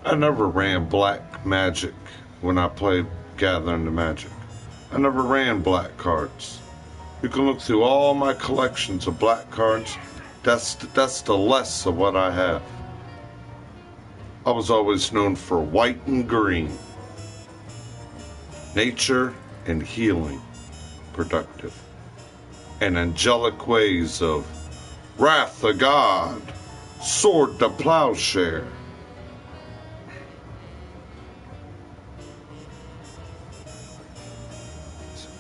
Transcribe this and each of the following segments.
I never ran black magic when I played Gathering the Magic. I never ran black cards. You can look through all my collections of black cards. That's the less of what I have. I was always known for white and green. Nature and healing, productive. And angelic ways of wrath of God, sword to plowshare.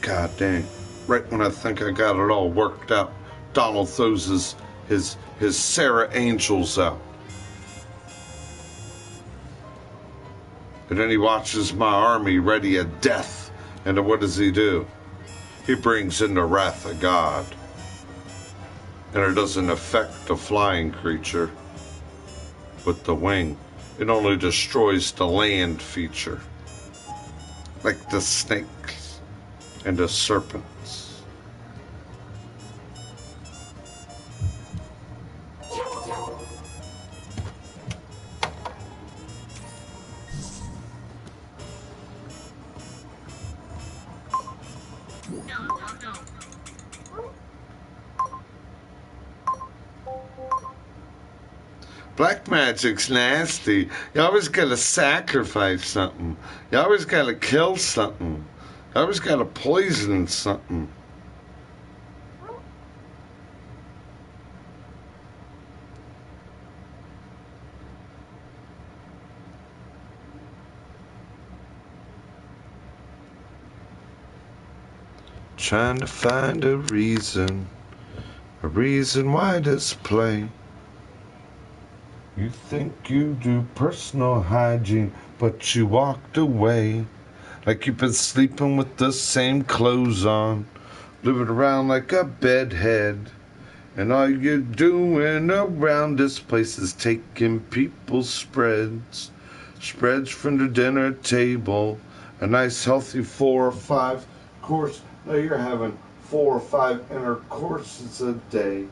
God dang. Right when I think I got it all worked out, Donald throws his Sarah Angels out. And then he watches my army ready at death. And then what does he do? He brings in the wrath of God. And it doesn't affect the flying creature with the wing. It only destroys the land feature. Like the snakes and the serpents. Black magic's nasty. You always gotta sacrifice something. You always gotta kill something. You always gotta poison something. Trying to find a reason why this play. You think you do personal hygiene, but you walked away. Like you've been sleeping with the same clothes on, living around like a bedhead. And all you're doing around this place is taking people's spreads from the dinner table. A nice healthy 4 or 5 course. No, you're having 4 or 5 intercourses a day.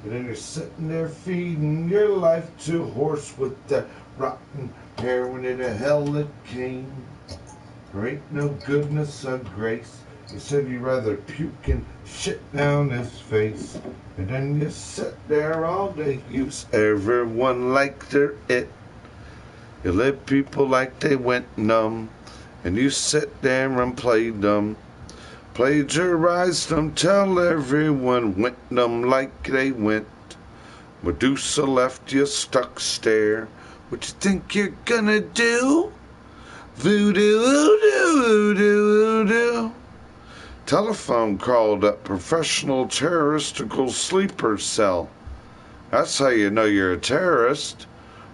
And then you're sitting there feeding your life to a horse with that rotten heroin in the hell it came. There ain't no goodness or grace. You said you'd rather puke and shit down his face. And then you sit there all day, use everyone like they're it. You let people like they went numb. And you sit there and play dumb. Plagiarize them, tell everyone went them like they went. Medusa left you stuck stare. What you think you're gonna do? Voodoo, voodoo, voodoo, voodoo. Telephone called up professional terroristical sleeper cell. That's how you know you're a terrorist.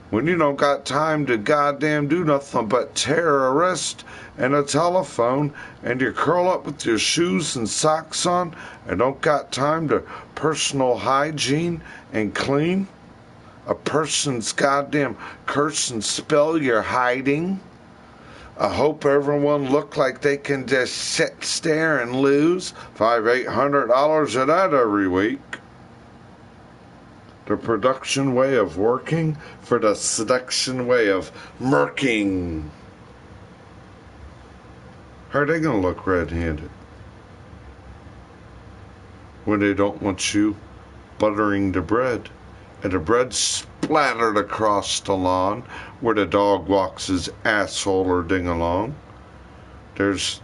When you don't got time to goddamn do nothing but terrorist and a telephone, and you curl up with your shoes and socks on and don't got time to personal hygiene and clean a person's goddamn curse and spell you're hiding. I hope everyone look like they can just sit, stare, and lose $500-800 of that every week. The production way of working for the seduction way of murking. How are they going to look red-handed when they don't want you buttering the bread and the bread splattered across the lawn where the dog walks his asshole or ding-along? There's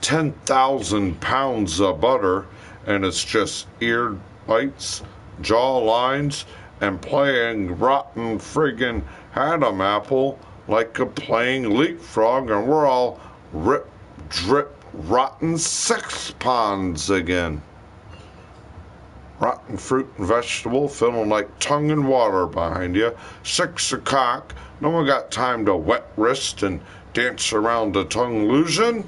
10,000 pounds of butter and it's just ear bites, jaw lines, and playing rotten friggin' Adam Apple like a playing leapfrog, and we're all rip, drip, rotten sex ponds again. Rotten fruit and vegetable feeling like tongue and water behind you. 6 o'clock, no one got time to wet wrist and dance around the tongue illusion.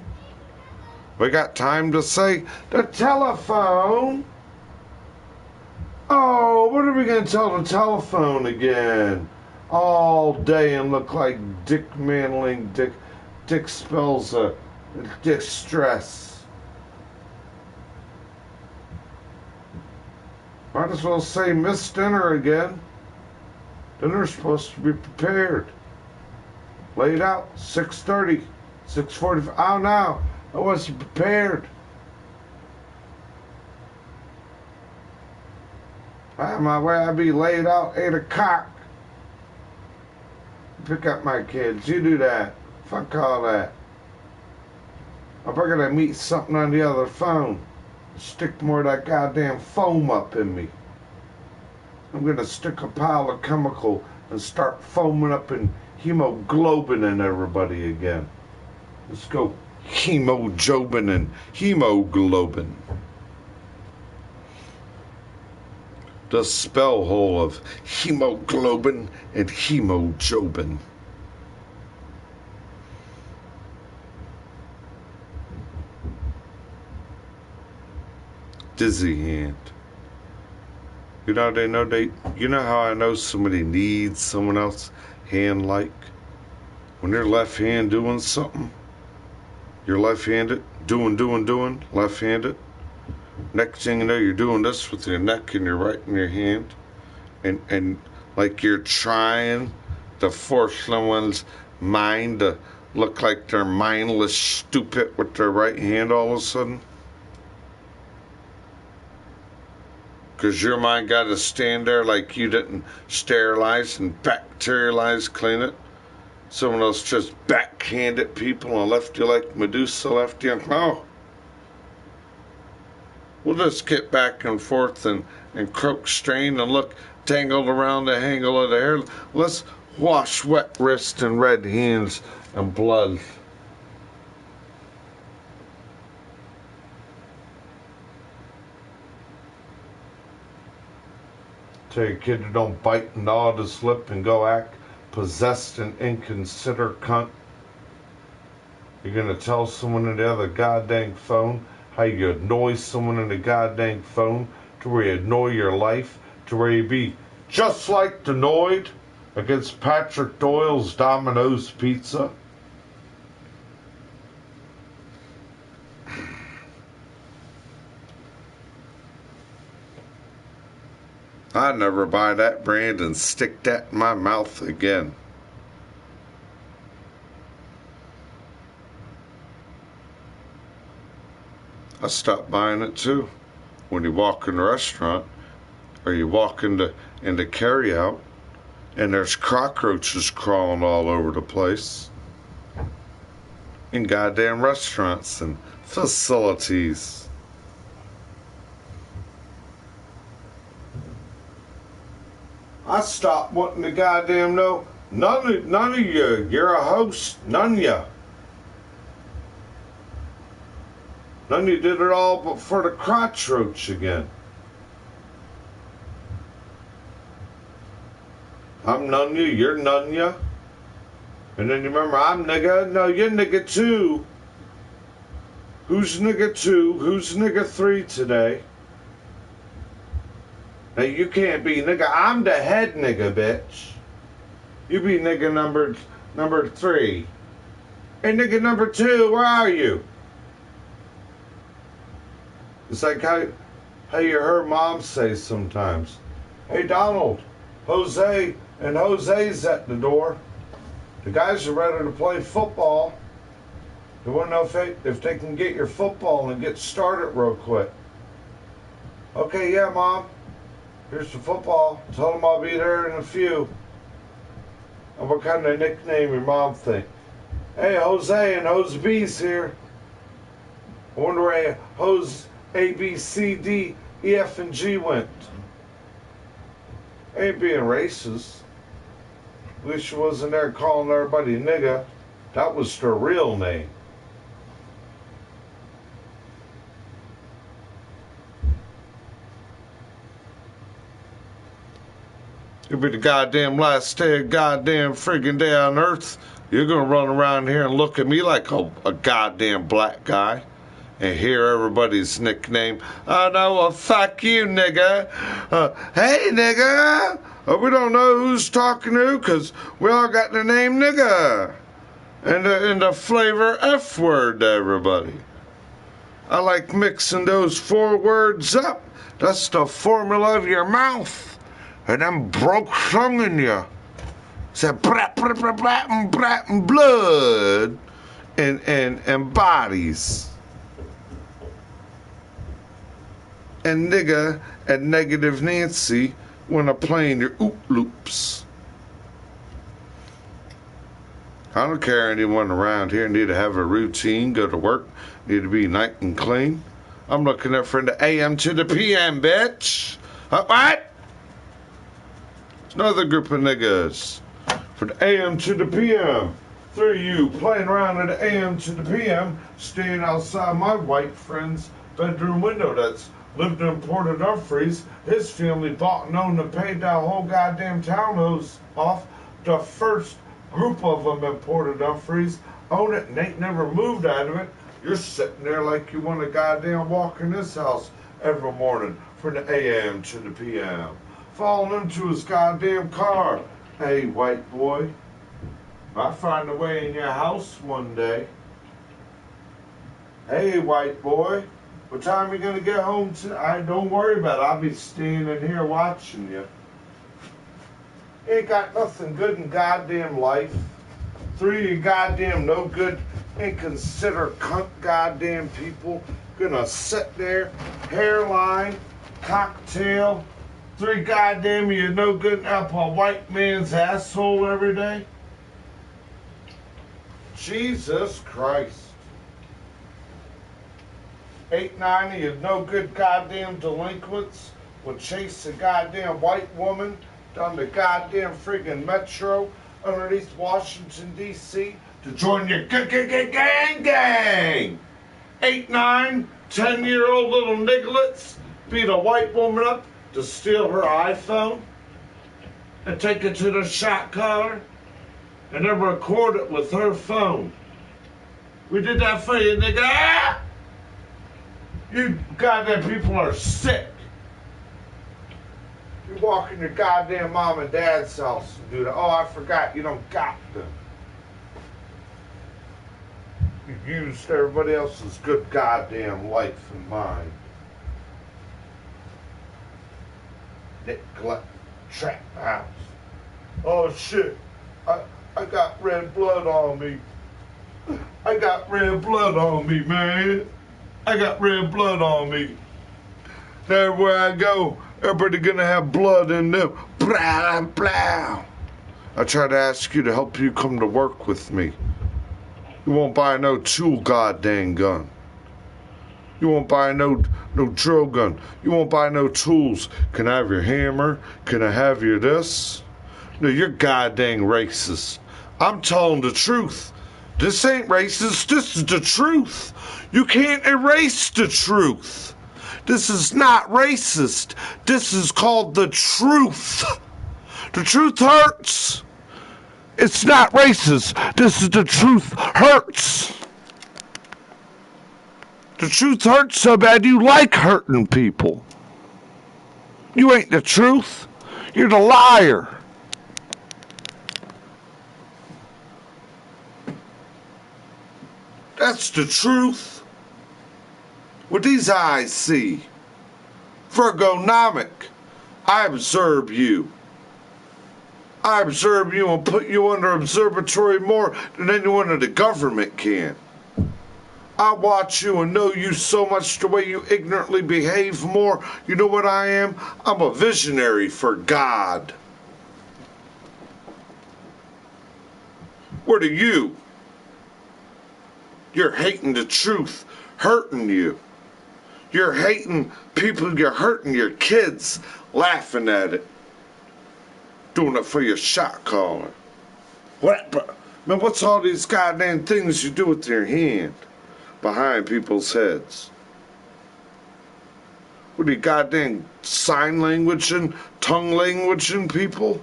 We got time to say, the telephone. Oh, what are we going to tell the telephone again? all day and look like Dick Manling. Dick spells distress. Might as well say miss dinner again. Dinner's supposed to be prepared. Laid out, 6:30, 6:45. Oh no, I wasn't prepared. On my way, I'd be laid out 8 o'clock. Pick up my kids. You do that. Fuck all that. I'm gonna meet something on the other phone. Stick more of that goddamn foam up in me. I'm gonna stick a pile of chemical and start foaming up and hemoglobin in everybody again. Let's go hemoglobin and hemoglobin. The spell hole of hemoglobin and hemoglobin. Dizzy hand. You know how I know somebody needs someone else hand like? When your left hand doing something, you're left-handed, doing, left-handed. Next thing you know, you're doing this with your neck and your right in your hand. And like you're trying to force someone's mind to look like they're mindless, stupid with their right hand all of a sudden. Because your mind got to stand there like you didn't sterilize and bacterialize, clean it. Someone else just backhanded people and left you like Medusa left you. Oh. We'll just get back and forth and croak, strain, and look tangled around the hangle of the hair. Let's wash wet wrists and red hands and blood. Tell your kid to don't bite and gnaw his lip and go act possessed and inconsiderate cunt. You're gonna tell someone in the other goddamn phone how you annoy someone in the goddamn phone to where you annoy your life, to where you be just like the Noid against Patrick Doyle's Domino's Pizza. I'd never buy that brand and stick that in my mouth again. I stopped buying it too. When you walk in the restaurant or you walk into carry out and there's cockroaches crawling all over the place in goddamn restaurants and facilities. I stopped wanting to goddamn know. None of you. You're a host. None of you. None of you did it all but for the crotch roach again. I'm none of you. You're none of you. And then you remember, I'm nigga. No, you're nigga 2. Who's nigga 2? Who's nigga 3 today? Now you can't be nigga. I'm the head nigga, bitch. You be nigga number 3. Hey nigga number 2, where are you? It's like how you heard mom say sometimes. Hey Donald, Jose and Jose's at the door. The guys are ready to play football. They want to know if they can get your football and get started real quick. Okay, yeah, Mom. Here's the football. Tell them I'll be there in a few. And what kind of nickname your mom think? Hey, Jose and Jose B's here. I wonder where Jose A, B, C, D, E, F, and G went. Ain't being racist. At least she wasn't there calling everybody nigga. That was her real name. It'll be the goddamn last day of goddamn friggin' day on earth. You're gonna run around here and look at me like a goddamn black guy and hear everybody's nickname. Oh no, well fuck you, nigga. Hey nigga, We don't know who's talking to because we all got the name nigga and the flavor F word to everybody. I like mixing those 4 words up. That's the formula of your mouth. And then broke tonguing you. Said brat, brat, brat, brat, and blood and bodies. And nigga and negative Nancy when I'm playing your oop loops. I don't care anyone around here need to have a routine, go to work, need to be nice and clean. I'm looking at from the AM to the PM, bitch. What? It's another group of niggas. From the AM to the PM. 3 of you playing around at the AM to the PM, staying outside my white friend's bedroom window that's lived in Port Dumfries. His family bought and owned and paid that whole goddamn townhouse off. The first group of them in Port Dumfries own it and ain't never moved out of it. You're sitting there like you want to goddamn walk in this house every morning from the AM to the PM. Falling into his goddamn car. Hey, white boy, I'll find a way in your house one day. Hey, white boy, what time are you going to get home tonight? Don't worry about it. I'll be standing here watching you. Ain't got nothing good in goddamn life. 3 of you goddamn no good, inconsiderate cunt goddamn people gonna sit there, hairline, cocktail. 3 goddamn you no good and up a white man's asshole every day. Jesus Christ. 8, 9 of you no good goddamn delinquents will chase a goddamn white woman down the goddamn friggin' metro underneath Washington, D.C. to join your gang. 8, 9, 10-year-old little nigglets beat a white woman up to steal her iPhone and take it to the shot caller and then record it with her phone. We did that for you, nigga. Ah! You goddamn people are sick. You walk in your goddamn mom and dad's house and do that. Oh, I forgot, you don't got them. You used everybody else's good goddamn life and mine. Neglect, trap house. Oh shit, I got red blood on me. I got red blood on me, man. I got red blood on me. Everywhere I go, everybody gonna have blood in them. Blah, blah. I try to ask you to help you come to work with me. You won't buy no tool goddamn gun. You won't buy no drill gun. You won't buy no tools. Can I have your hammer? Can I have your this? No, you're goddamn racist. I'm telling the truth. This ain't racist. This is the truth. You can't erase the truth. This is not racist. This is called the truth. The truth hurts. It's not racist. This is the truth hurts. The truth hurts so bad you like hurting people. You ain't the truth. You're the liar. That's the truth. What these eyes see. Virgonomic. I observe you. I observe you and put you under observatory more than anyone in the government can. I watch you and know you so much the way you ignorantly behave more. You know what I am? I'm a visionary for God. What are you? You're hating the truth, hurting you. You're hating people, you're hurting your kids, laughing at it. Doing it for your shot caller. What? Man, what's all these goddamn things you do with your hand behind people's heads? What are you goddamn sign language and tongue language and people?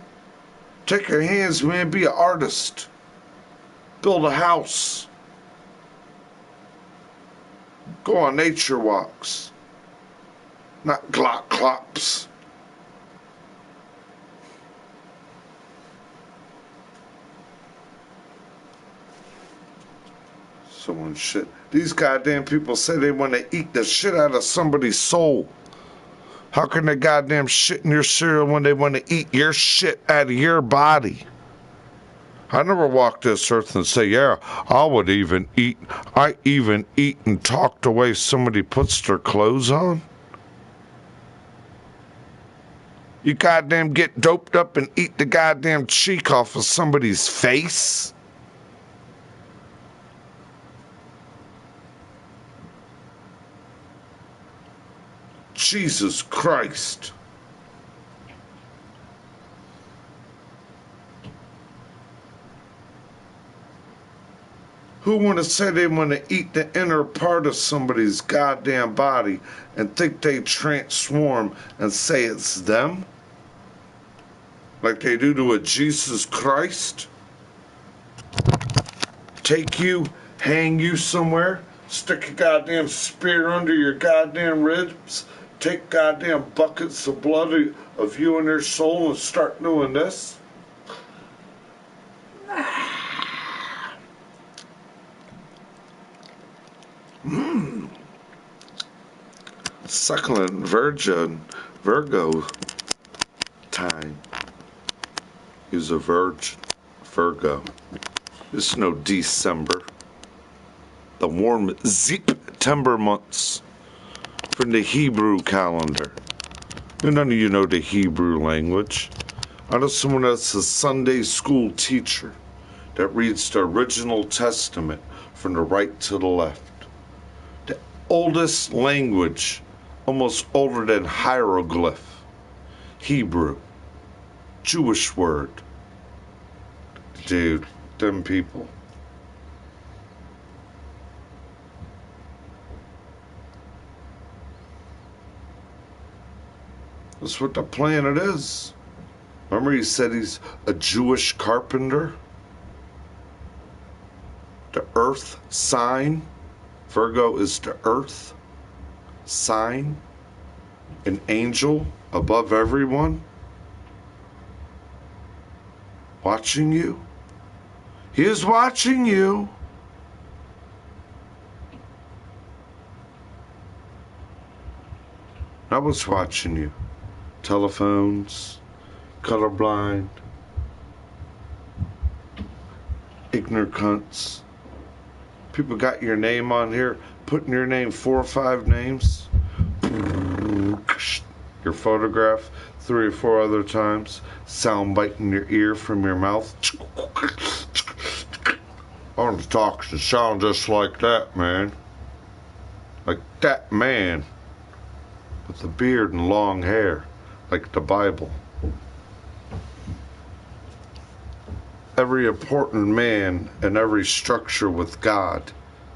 Take your hands, man, be an artist. Build a house. Go on nature walks. Not glock clops. someone's shit. These goddamn people say they want to eat the shit out of somebody's soul. How can they goddamn shit in your cereal when they want to eat your shit out of your body? I never walked this earth and say, yeah, I even eat and talk the way somebody puts their clothes on. You goddamn get doped up and eat the goddamn cheek off of somebody's face? Jesus Christ. Who want to say they want to eat the inner part of somebody's goddamn body and think they transform and say it's them? Like they do to a Jesus Christ? Take you, hang you somewhere, stick a goddamn spear under your goddamn ribs, take goddamn buckets of blood of you and their soul and start doing this? Succulent Virgo time. He's a virgin, Virgo. It's no December. The warm September months from the Hebrew calendar. None of you know the Hebrew language. I know someone that's a Sunday school teacher that reads the original Testament from the right to the left. The oldest language, almost older than hieroglyph. Hebrew. Jewish word. Dude, them people. That's what the planet is. Remember he said he's a Jewish carpenter? The earth sign. Virgo is the earth sign. An angel above everyone. Watching you. He is watching you. I was watching you. Telephones, colorblind, ignorant cunts. People got your name on here, putting your name 4 or 5 names. Your photograph 3 or 4 other times. Sound biting your ear from your mouth. I want to talk to sound just like that, man. Like that man. With a beard and long hair. Like the Bible. Every important man and every structure with God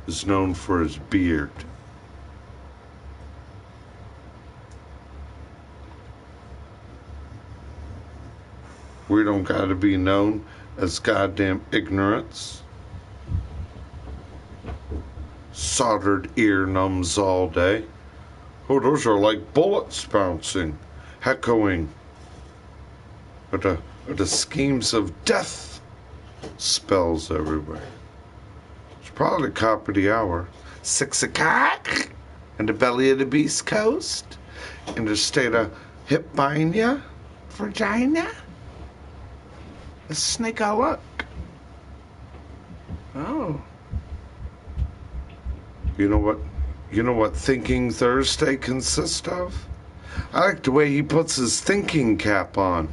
is known for his beard. We don't gotta be known as goddamn ignorance. Soldered ear numbs all day. Oh, those are like bullets bouncing, echoing. Or the schemes of death spells everywhere. It's probably the cop of the hour. 6 o'clock in the belly of the Beast Coast. In the state of Hispania, Virginia. A snake of luck. Oh. You know what Thinking Thursday consists of? I like the way he puts his thinking cap on.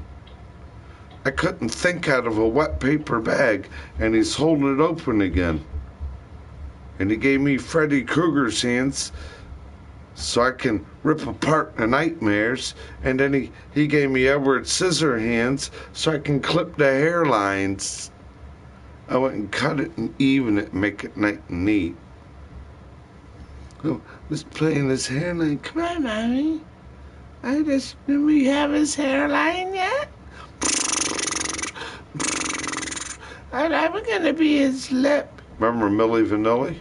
I couldn't think out of a wet paper bag, and he's holding it open again. And he gave me Freddy Krueger's hands so I can rip apart the nightmares, and then he gave me Edward Scissorhands so I can clip the hairlines. I went and cut it and even it, make it nice and neat. Oh, was playing his hairline. Come on, Mommy. Do we have his hairline yet? I'm gonna be his lip. Remember Milli Vanilli?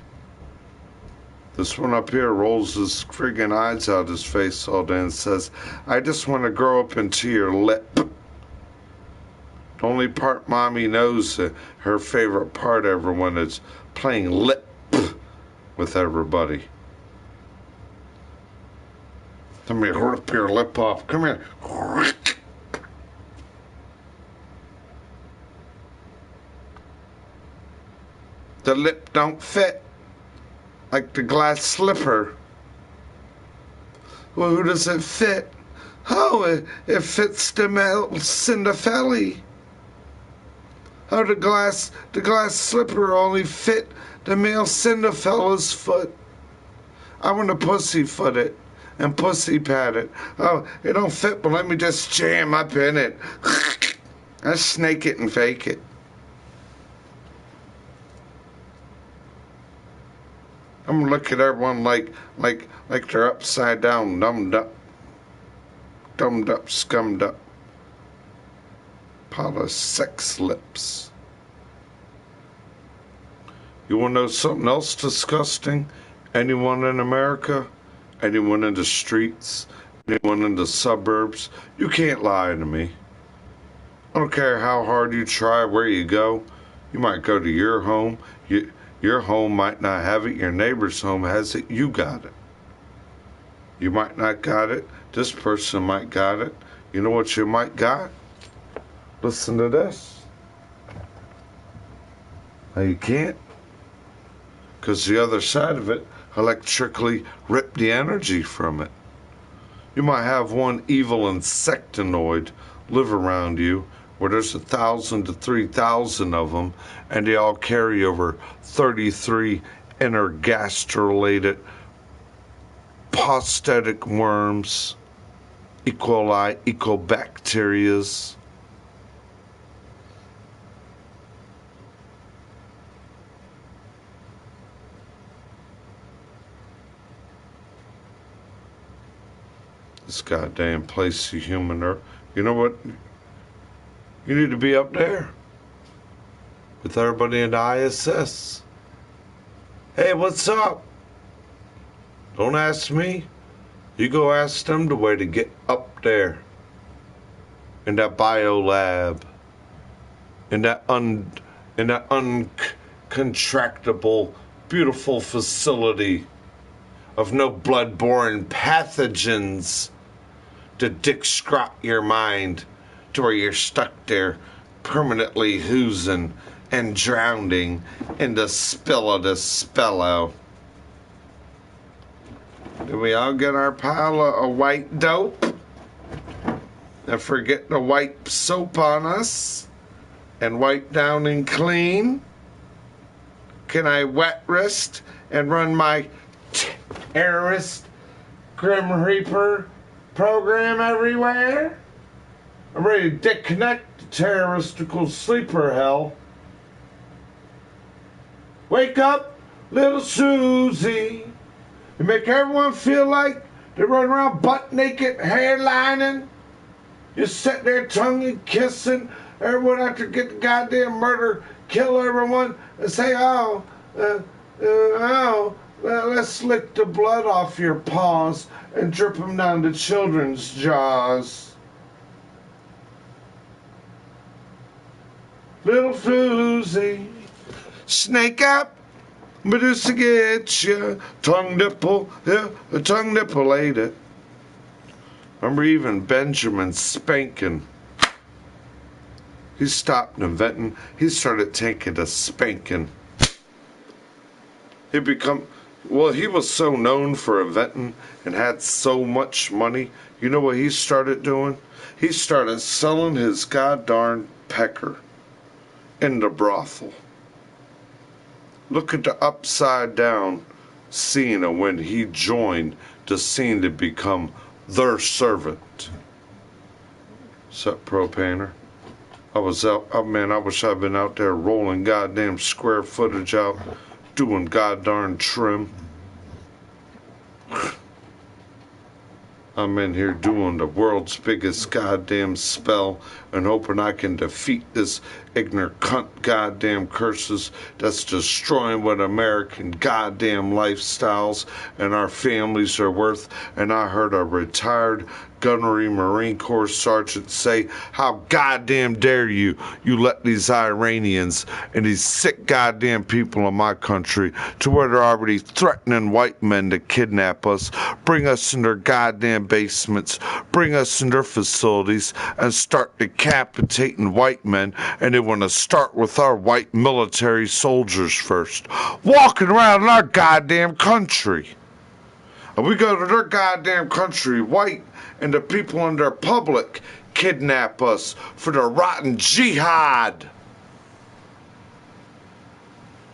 This one up here rolls his friggin' eyes out his face all day and says, I just want to grow up into your lip. The only part Mommy knows her favorite part, everyone, is playing lip with everybody. Let me rip your lip off. Come here. The lip don't fit like the glass slipper. Well, who does it fit? Oh, it fits the male Cinderfelli. Oh, the glass slipper only fit the male Cinderfella's foot. I want to pussyfoot it and pussy pat it. Oh, it don't fit, but let me just jam up in it. I snake it and fake it. I'm gonna look at everyone like they're upside down, dumbed up, scummed up, pile of sex lips. You wanna know something else disgusting? Anyone in America, anyone in the streets, anyone in the suburbs, you can't lie to me. I don't care how hard you try, where you go. You might go to your home. Your home might not have it. Your neighbor's home has it. You got it. You might not got it. This person might got it. You know what you might got? Listen to this. Now you can't. Because the other side of it electrically rip the energy from it. You might have one evil insectoid live around you where there's 1,000 to 3,000 of them, and they all carry over 33 intergastrulated prosthetic worms, E. coli, ecobacterias. This goddamn place of human earth. You know what? You need to be up there with everybody in the ISS. Hey, what's up? Don't ask me. You go ask them the way to get up there. In that bio lab. In that uncontractable, beautiful facility of no blood-borne pathogens to dick scrot your mind to where you're stuck there permanently hoozing and drowning in the spill of the spello. Did we all get our pile of white dope and forget to wipe soap on us and wipe down and clean? Can I wet wrist and run my terrorist Grim Reaper program everywhere? I'm ready to disconnect the terroristical sleeper hell. Wake up, little Susie. You make everyone feel like they run around butt naked, hairlining. You sit there tongue kissing everyone after get the goddamn murder, kill everyone, and say, let's lick the blood off your paws and drip them down to children's jaws. Little Susie, snake up, Medusa get you, tongue nipple, yeah, the tongue nipple ate it. Remember even Benjamin spanking. He stopped inventing, he started taking a spanking. He was so known for inventing and had so much money, you know what he started doing? He started selling his goddarn pecker in the brothel. Look at the upside down scene of when he joined the scene to become their servant. Sup, Propaner? I was out, oh man, I wish I'd been out there rolling goddamn square footage out, doing goddarn trim. I'm in here doing the world's biggest goddamn spell and hoping I can defeat this ignorant cunt goddamn curses that's destroying what American goddamn lifestyles and our families are worth. And I heard a retired gunnery Marine Corps sergeant say, how goddamn dare you let these Iranians and these sick goddamn people in my country to where they're already threatening white men to kidnap us, bring us in their goddamn basements, bring us in their facilities, and start decapitating white men, and they want to start with our white military soldiers first, walking around in our goddamn country. And we go to their goddamn country, white, and the people in their public kidnap us for their rotten jihad.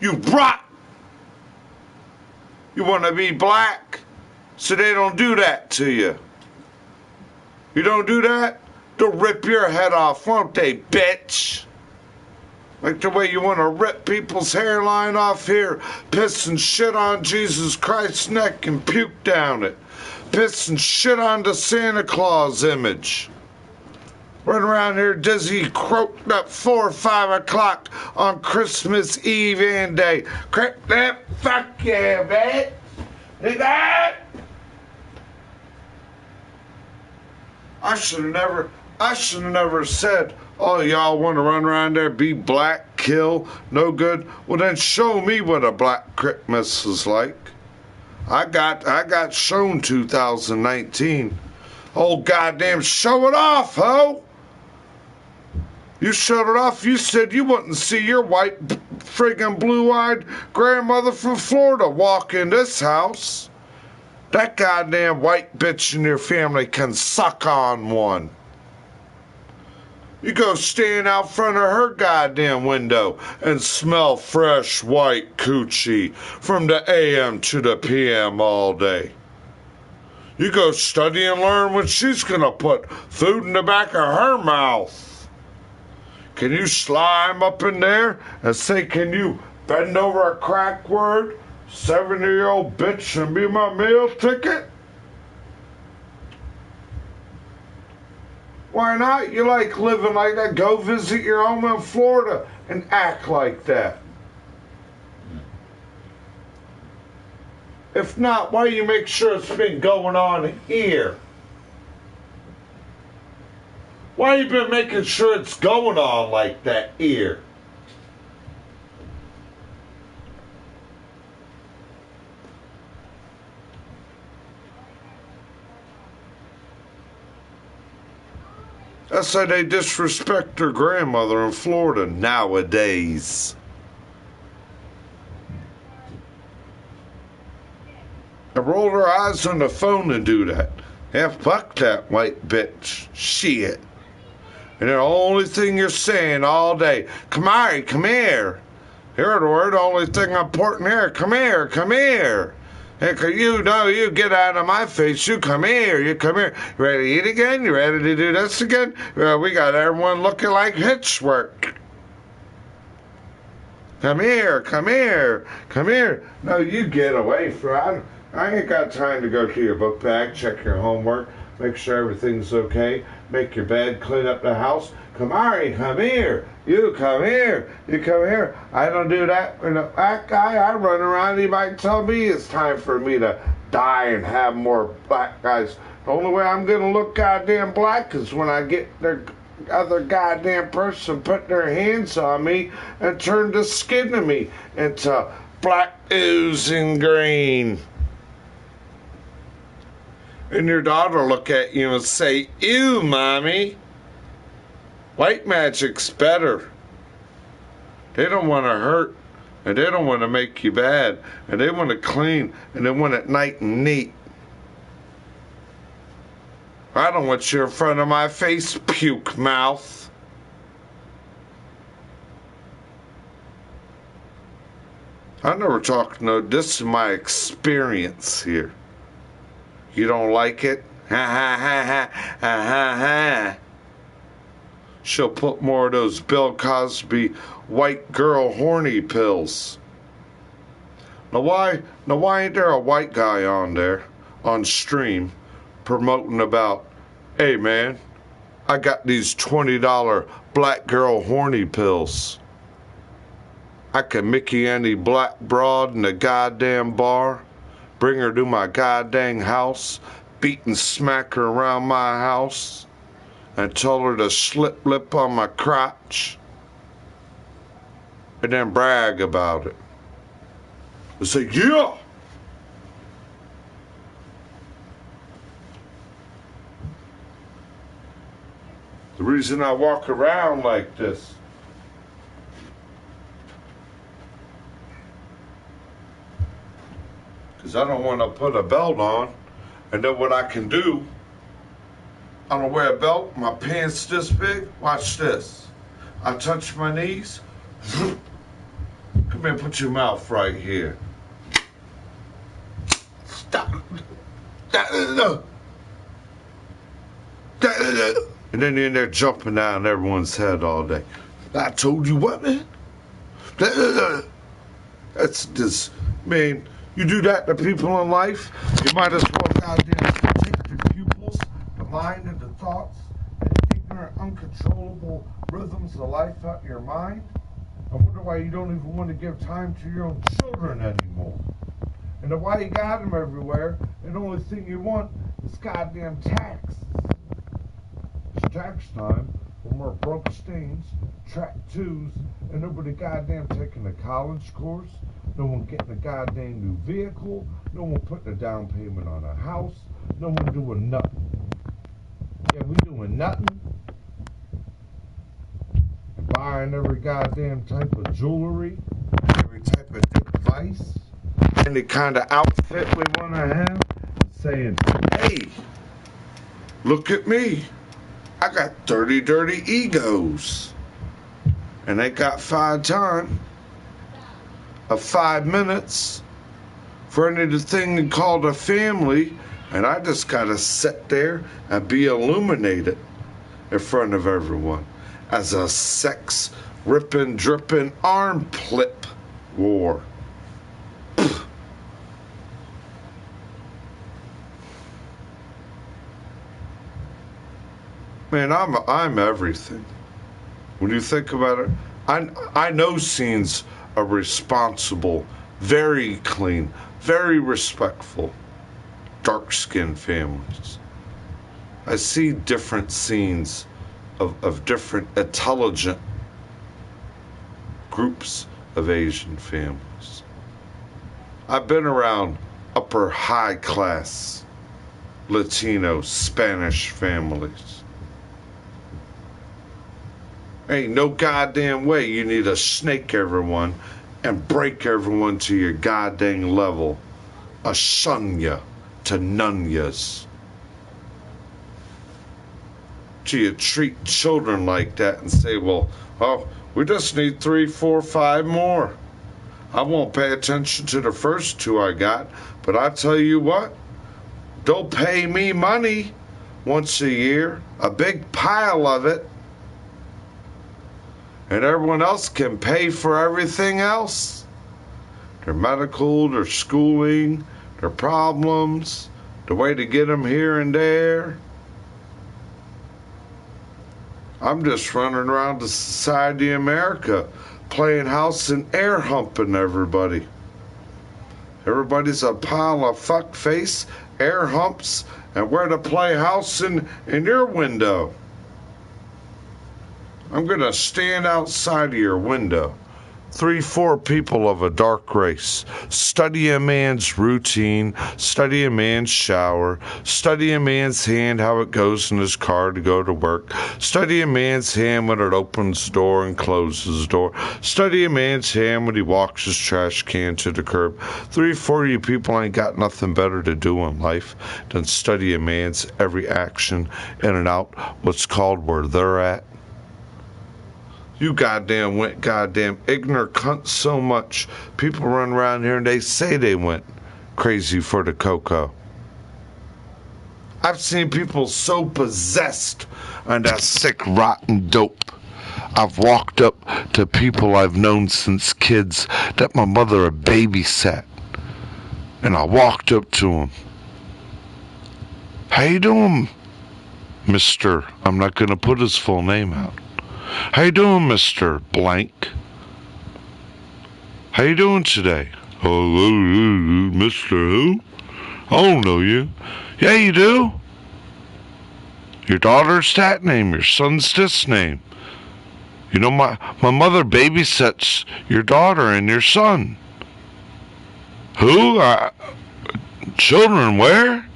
You rot. You want to be black, so they don't do that to you. You don't do that, they'll rip your head off, won't they, bitch? Like the way you want to rip people's hairline off here, piss and shit on Jesus Christ's neck and puke down it. Piss and shit on the Santa Claus image. Run around here dizzy, croaked up 4 or 5 o'clock on Christmas Eve and day. Crack that, fuck yeah, bitch. Did that? I should have never said, oh, y'all want to run around there, be black, kill, no good? Well, then show me what a black Christmas is like. I got shown 2019. Oh, goddamn, show it off, ho! You showed it off. You said you wouldn't see your white, friggin' blue-eyed grandmother from Florida walk in this house. That goddamn white bitch in your family can suck on one. You go stand out front of her goddamn window and smell fresh white coochie from the AM to the PM all day. You go study and learn when she's gonna put food in the back of her mouth. Can you slime up in there and say, can you bend over a crack word, 70-year-old bitch, and be my meal ticket? Why not? You like living like that. Go visit your home in Florida and act like that. If not, why do you make sure it's been going on here? Why you been making sure it's going on like that here? That's how they disrespect their grandmother in Florida nowadays. I roll her eyes on the phone and do that. Yeah, fuck that white bitch. Shit. And the only thing you're saying all day, come here. Hear the word, the only thing important here, come here. Hey, you get out of my face. You come here. You ready to eat again? You ready to do this again? We got everyone looking like hitchwork. Come here. No, you get away from. I ain't got time to go to your book bag, check your homework, make sure everything's okay, make your bed, clean up the house. Kamari, come here. You come here. I don't do that. That guy, I run around, he might tell me it's time for me to die and have more black guys. The only way I'm going to look goddamn black is when I get the other goddamn person put their hands on me and turn the skin of me into black oozing green. And your daughter look at you and say, ew, mommy. White magic's better. They don't want to hurt, and they don't want to make you bad, and they want to clean, and they want it nice and neat. I don't want you in front of my face, puke mouth. I never talked, no, this is my experience here. You don't like it? Ha. She'll put more of those Bill Cosby white girl horny pills. Now why ain't there a white guy on there, on stream, promoting about, hey man, I got these $20 black girl horny pills. I can Mickey any black broad in the goddamn bar, bring her to my goddamn house, beat and smack her around my house and tell her to slip lip on my crotch and then brag about it. And say, yeah! The reason I walk around like this because I don't want to put a belt on, and then what I can do, I don't wear a belt, my pants this big, watch this. I touch my knees, come here, put your mouth right here. Stop. And then you're in there jumping down everyone's head all day. I told you what, man? That's just, man, you do that to people in life, you might as well goddamn take the pupils, the mind and the thoughts, and the ignorant, uncontrollable rhythms of life out of your mind. I wonder why you don't even want to give time to your own children anymore. And then why you got them everywhere, and the only thing you want is goddamn tax. It's tax time, when we're broke stains, track twos, and nobody goddamn taking a college course, no one getting a goddamn new vehicle, no one putting a down payment on a house, no one doing nothing. Yeah, we doing nothing. And buying every goddamn type of jewelry, every type of device, any kind of outfit we want to have, saying, hey, look at me. I got 30 dirty egos. And they got 5 time of 5 minutes for anything called a family, and I just gotta sit there and be illuminated in front of everyone as a sex ripping, dripping arm clip war. Man, I'm everything. When you think about it, I know scenes are responsible, very clean, very respectful, dark-skinned families. I see different scenes of different intelligent groups of Asian families. I've been around upper high class Latino, Spanish families. Ain't no goddamn way you need to snake everyone and break everyone to your goddamn level. A shunya to nunyas. Do you treat children like that and say, well, oh, we just need 3, 4, 5 more. I won't pay attention to the first 2 I got, but I tell you what, they'll pay me money once a year, a big pile of it, and everyone else can pay for everything else. Their medical, their schooling, their problems, the way to get them here and there. I'm just running around the Society of America playing house and air humping everybody. Everybody's a pile of fuck face, air humps, and where to play house in your window. I'm going to stand outside of your window. 3, 4 people of a dark race. Study a man's routine. Study a man's shower. Study a man's hand, how it goes in his car to go to work. Study a man's hand when it opens the door and closes the door. Study a man's hand when he walks his trash can to the curb. 3, 4 of you people ain't got nothing better to do in life than study a man's every action in and out, what's called where they're at. You goddamn went goddamn ignorant cunts so much. People run around here and they say they went crazy for the cocoa. I've seen people so possessed on that sick, rotten dope. I've walked up to people I've known since kids that my mother had babysat. And I walked up to them. How you doing, Mr. I'm not going to put his full name out. How you doing, Mr. Blank? How you doing today? Oh, Mr. Who? I don't know you. Yeah, you do. Your daughter's that name. Your son's this name. You know, my mother babysits your daughter and your son. Who? Children where?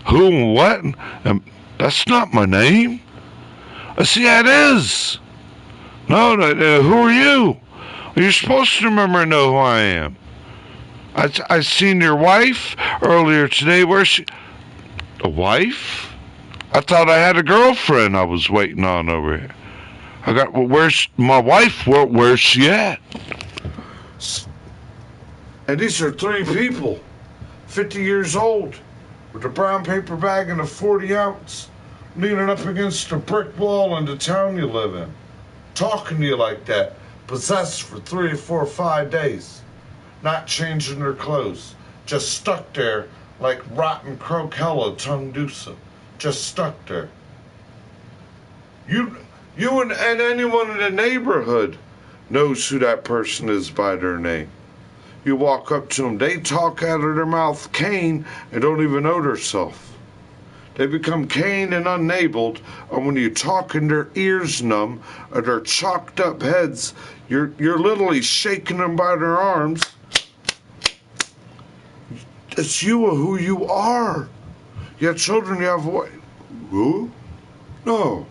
Who and what? That's not my name. See, that is. No, who are you? You're supposed to remember and know who I am. I seen your wife earlier today. Where's she? A wife? I thought I had a girlfriend I was waiting on over here. Where's my wife? Where's she at? And these are 3 people, 50 years old, with a brown paper bag and a 40-ounce, leaning up against a brick wall in the town you live in, talking to you like that, possessed for 3 or 4 or 5 days, not changing their clothes, just stuck there like rotten croquella tongue-deucer, just stuck there. You and anyone in the neighborhood knows who that person is by their name. You walk up to them, they talk out of their mouth Cain and don't even know themselves. They become Cain and unenabled, and when you talk and their ears numb or their chalked up heads, you're literally shaking them by their arms. It's you who you are. You have children, you have what? Who? No.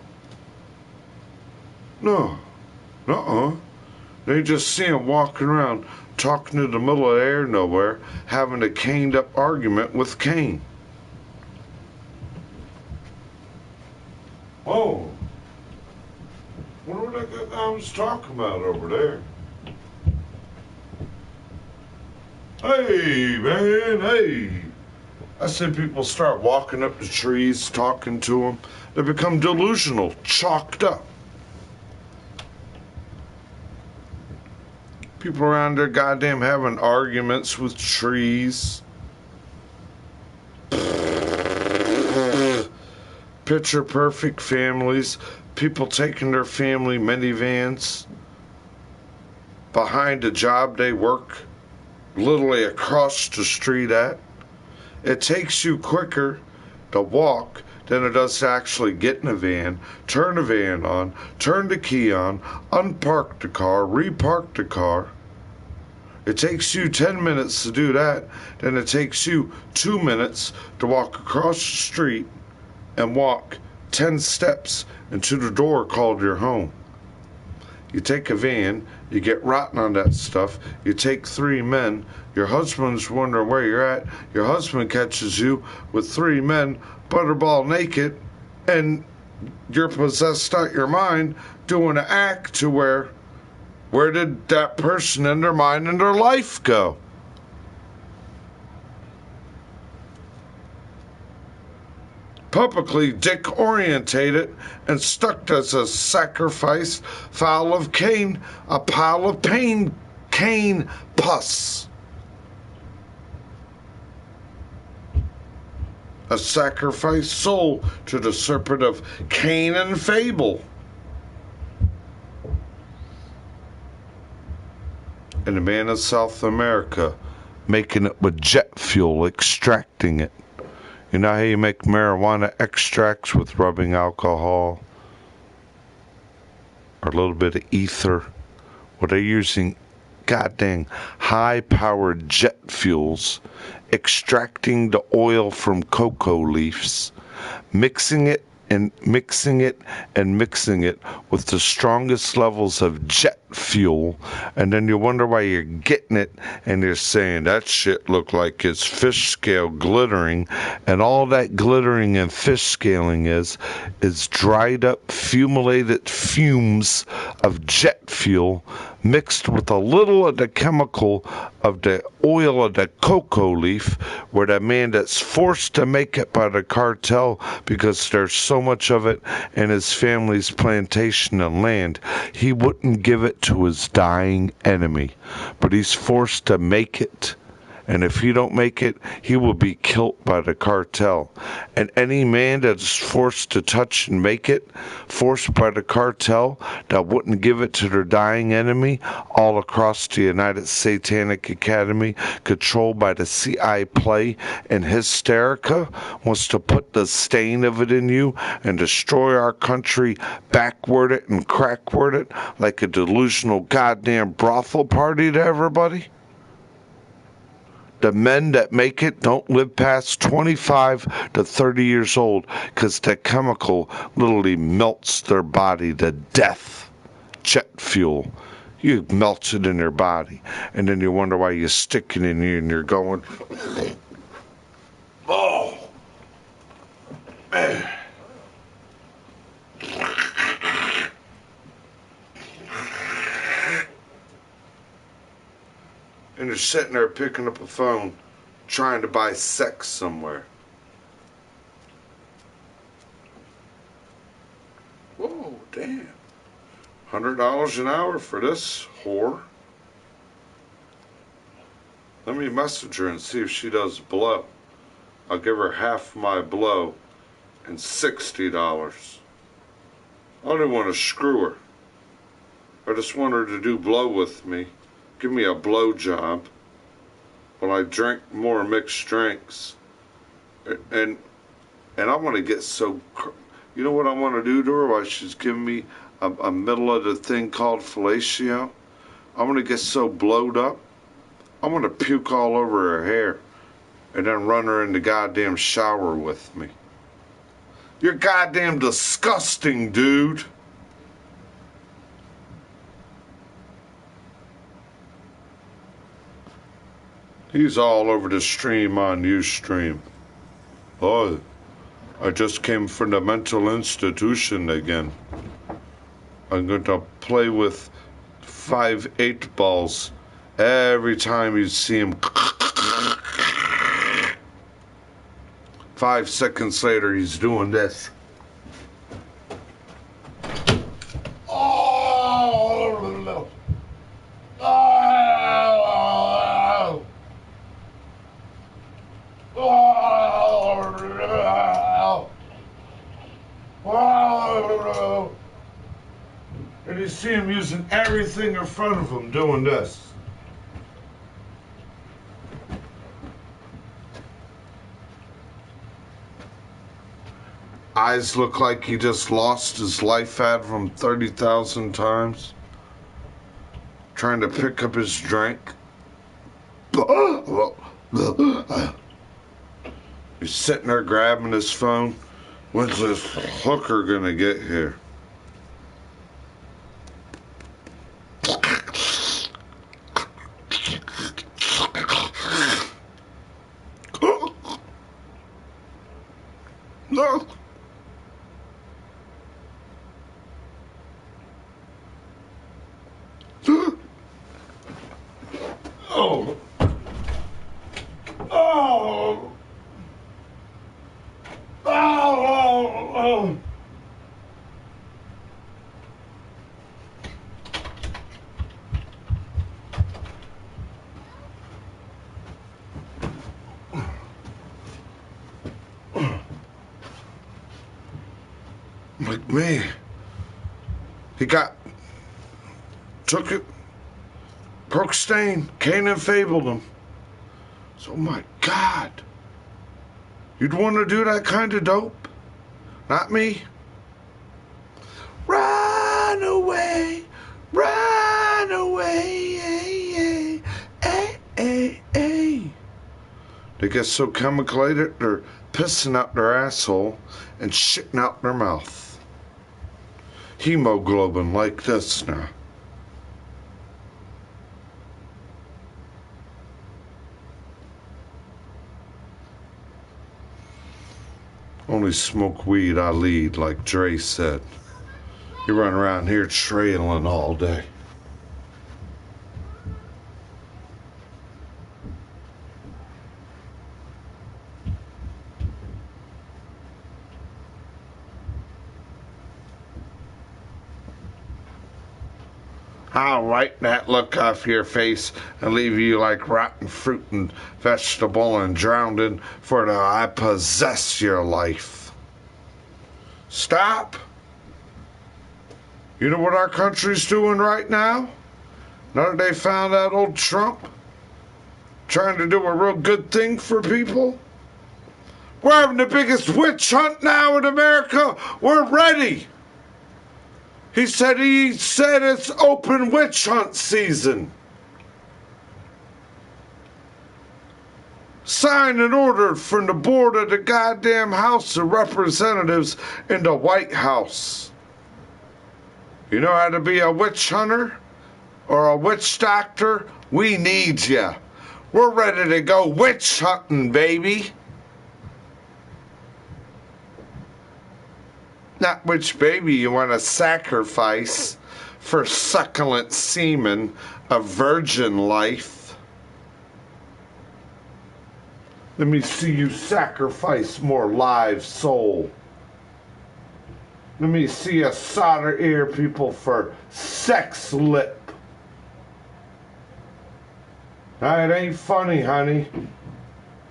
They just see him walking around, talking in the middle of the air nowhere, having a caned up argument with Cain. Oh. Wonder what that guy was talking about over there. Hey, man, hey. I said people start walking up the trees, talking to them. They become delusional, chalked up. People around there goddamn having arguments with trees. Picture perfect families. People taking their family minivans behind a job they work literally across the street at. It takes you quicker to walk than it does to actually get in a van, turn the van on, turn the key on, unpark the car, repark the car. It takes you 10 minutes to do that, then it takes you 2 minutes to walk across the street and walk 10 steps into the door called your home. You take a van, you get rotten on that stuff, you take 3 men, your husband's wondering where you're at, your husband catches you with 3 men, butterball naked, and you're possessed out your mind doing an act to where did that person in their mind and their life go? Publicly dick-orientated and stuck as a sacrifice fowl of Cain, a pile of pain, Cain pus. A sacrificed soul to the serpent of Cain and Fable. And the man of South America making it with jet fuel, extracting it. You know how you make marijuana extracts with rubbing alcohol or a little bit of ether? Well, they're using goddamn high-powered jet fuels, extracting the oil from cocoa leaves, mixing it with the strongest levels of jet fuel, and then you wonder why you're getting it, and you're saying that shit look like it's fish scale glittering, and all that glittering and fish scaling is dried up fumulated fumes of jet fuel mixed with a little of the chemical of the oil of the cocoa leaf, where the man that's forced to make it by the cartel because there's so much of it in his family's plantation and land, he wouldn't give it to his dying enemy, but he's forced to make it And if he don't make it, he will be killed by the cartel. And any man that is forced to touch and make it, forced by the cartel, that wouldn't give it to their dying enemy, all across the United Satanic Academy, controlled by the CI play and Hysterica, wants to put the stain of it in you and destroy our country, backward it and crackward it like a delusional goddamn brothel party to everybody. The men that make it don't live past 25 to 30 years old because the chemical literally melts their body to death. Jet fuel. You melt it in your body. And then you wonder why you stick it in you and you're going, oh, man. And you're sitting there picking up a phone, trying to buy sex somewhere. Whoa, damn. $100 an hour for this whore. Let me message her and see if she does blow. I'll give her half my blow and $60. I don't even want to screw her. I just want her to do blow with me. Give me a blow job when I drink more mixed drinks, and I want to get so, you know what I want to do to her while she's giving me a middle of the thing called fellatio? I want to get so blowed up, I want to puke all over her hair and then run her in the goddamn shower with me. You're goddamn disgusting, dude. He's all over the stream on Ustream. Oh, I just came from the mental institution again. I'm going to play with 5 8-balls every time you see him. 5 seconds later, he's doing this. Oh, and you see him using everything in front of him doing this. Eyes look like he just lost his life out of him 30,000 times. Trying to pick up his drink. He's sitting there grabbing his phone. When's this hooker gonna get here? No. Oh. Oh. Oh. Oh. Like me. He took it, broke stain, Cain and fabled him. So, my God. You'd want to do that kind of dope? Not me. Run away, run away, ay, ay, ay, ay. They get so chemicalated, they're pissing out their asshole and shitting out their mouth. Hemoglobin like this now. Only smoke weed I lead, like Dre said. You run around here trailing all day. How I'll wipe that look off your face and leave you like rotten fruit and vegetable and drowned in, for I possess your life. Stop. You know what our country's doing right now? Now that they found out old Trump trying to do a real good thing for people? We're having the biggest witch hunt now in America. We're ready. He said it's open witch hunt season. Signed and ordered from the board of the goddamn House of Representatives in the White House. You know how to be a witch hunter or a witch doctor? We need ya. We're ready to go witch hunting, baby. Not which baby you want to sacrifice for succulent semen of virgin life. Let me see you sacrifice more live soul. Let me see you solder ear people for sex lip. Now, it ain't funny, honey.